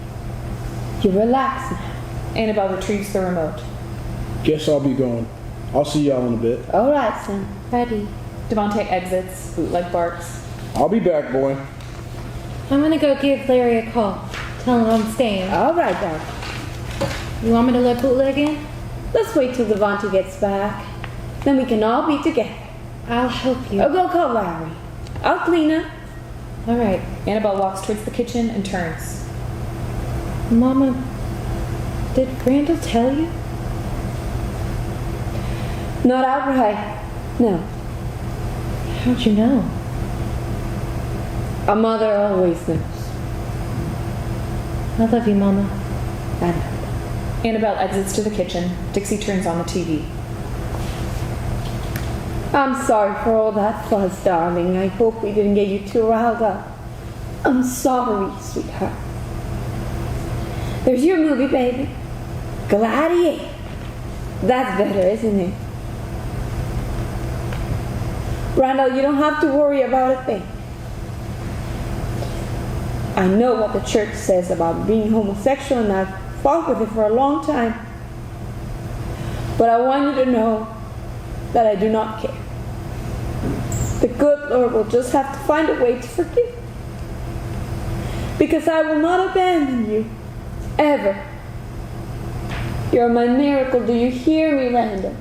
You relax now. Annabelle retrieves the remote. Guess I'll be going. I'll see y'all in a bit. All right, son. Ready. Devontae exits, bootleg barks. I'll be back, boy. I'm gonna go give Larry a call. Tell him I'm staying. All right, Dad. You want me to let bootleg in? Let's wait till Devontae gets back. Then we can all be together. I'll help you. I'll go call Larry. I'll clean up. All right. Annabelle walks towards the kitchen and turns. Mama, did Randall tell you? Not outright. No. How'd you know? A mother always knows. I love you, Mama. I know. Annabelle exits to the kitchen. Dixie turns on the TV. I'm sorry for all that fuzz, darling. I hope we didn't get you too riled up. I'm sorry, sweetheart. There's your movie, baby. Gladiator. That's better, isn't it? Randall, you don't have to worry about a thing. I know what the church says about being homosexual, and I've fought with it for a long time. But I want you to know that I do not care. The good Lord will just have to find a way to forgive. Because I will not abandon you. Ever. You're my miracle. Do you hear me, Randall?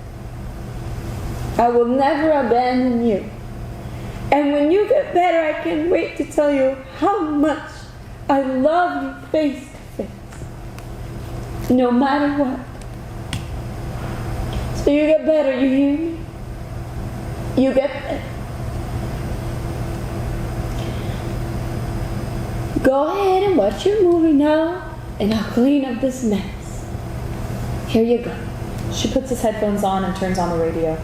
I will never abandon you. And when you get better, I can't wait to tell you how much I love you face to face. No matter what. So you get better, you hear me? You get better. Go ahead and watch your movie now, and I'll clean up this mess. Here you go. She puts his headphones on and turns on the radio.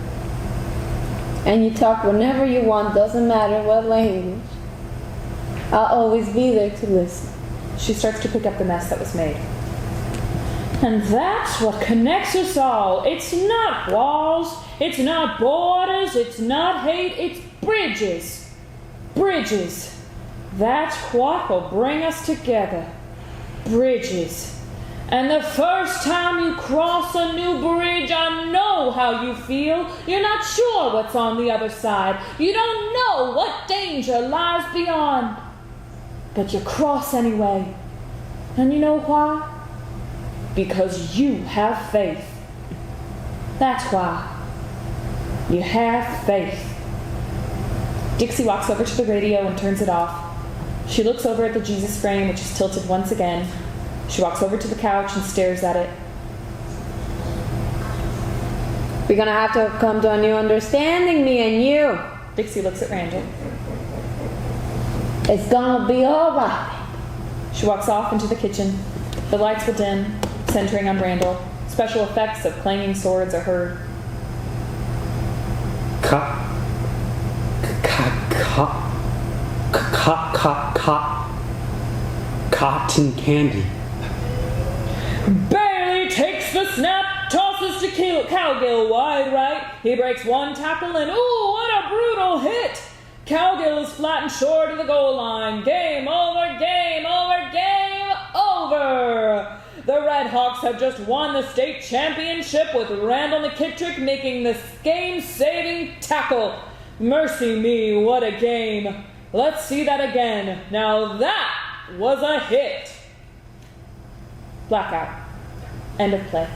And you talk whenever you want, doesn't matter what language. I'll always be there to listen. She starts to pick up the mess that was made. And that's what connects us all. It's not walls, it's not borders, it's not hate, it's bridges. Bridges. That's what will bring us together. Bridges. And the first time you cross a new bridge, I know how you feel. You're not sure what's on the other side. You don't know what danger lies beyond. But you cross anyway. And you know why? Because you have faith. That's why. You have faith. Dixie walks over to the radio and turns it off. She looks over at the Jesus frame, which is tilted once again. She walks over to the couch and stares at it. We're gonna have to come to a new understanding, me and you. Dixie looks at Randall. It's gonna be all right. She walks off into the kitchen. The lights will dim, centering on Randall. Special effects of clanging swords are heard. Cotton candy. Bailey takes the snap, tosses to Cowgill wide right. He breaks one tackle and ooh, what a brutal hit! Cowgill is flattened short of the goal line. Game over, game over, game over! The Red Hawks have just won the state championship with Randall McKittrick making the game-saving tackle. Mercy me, what a game. Let's see that again. Now that was a hit. Blackout. End of play.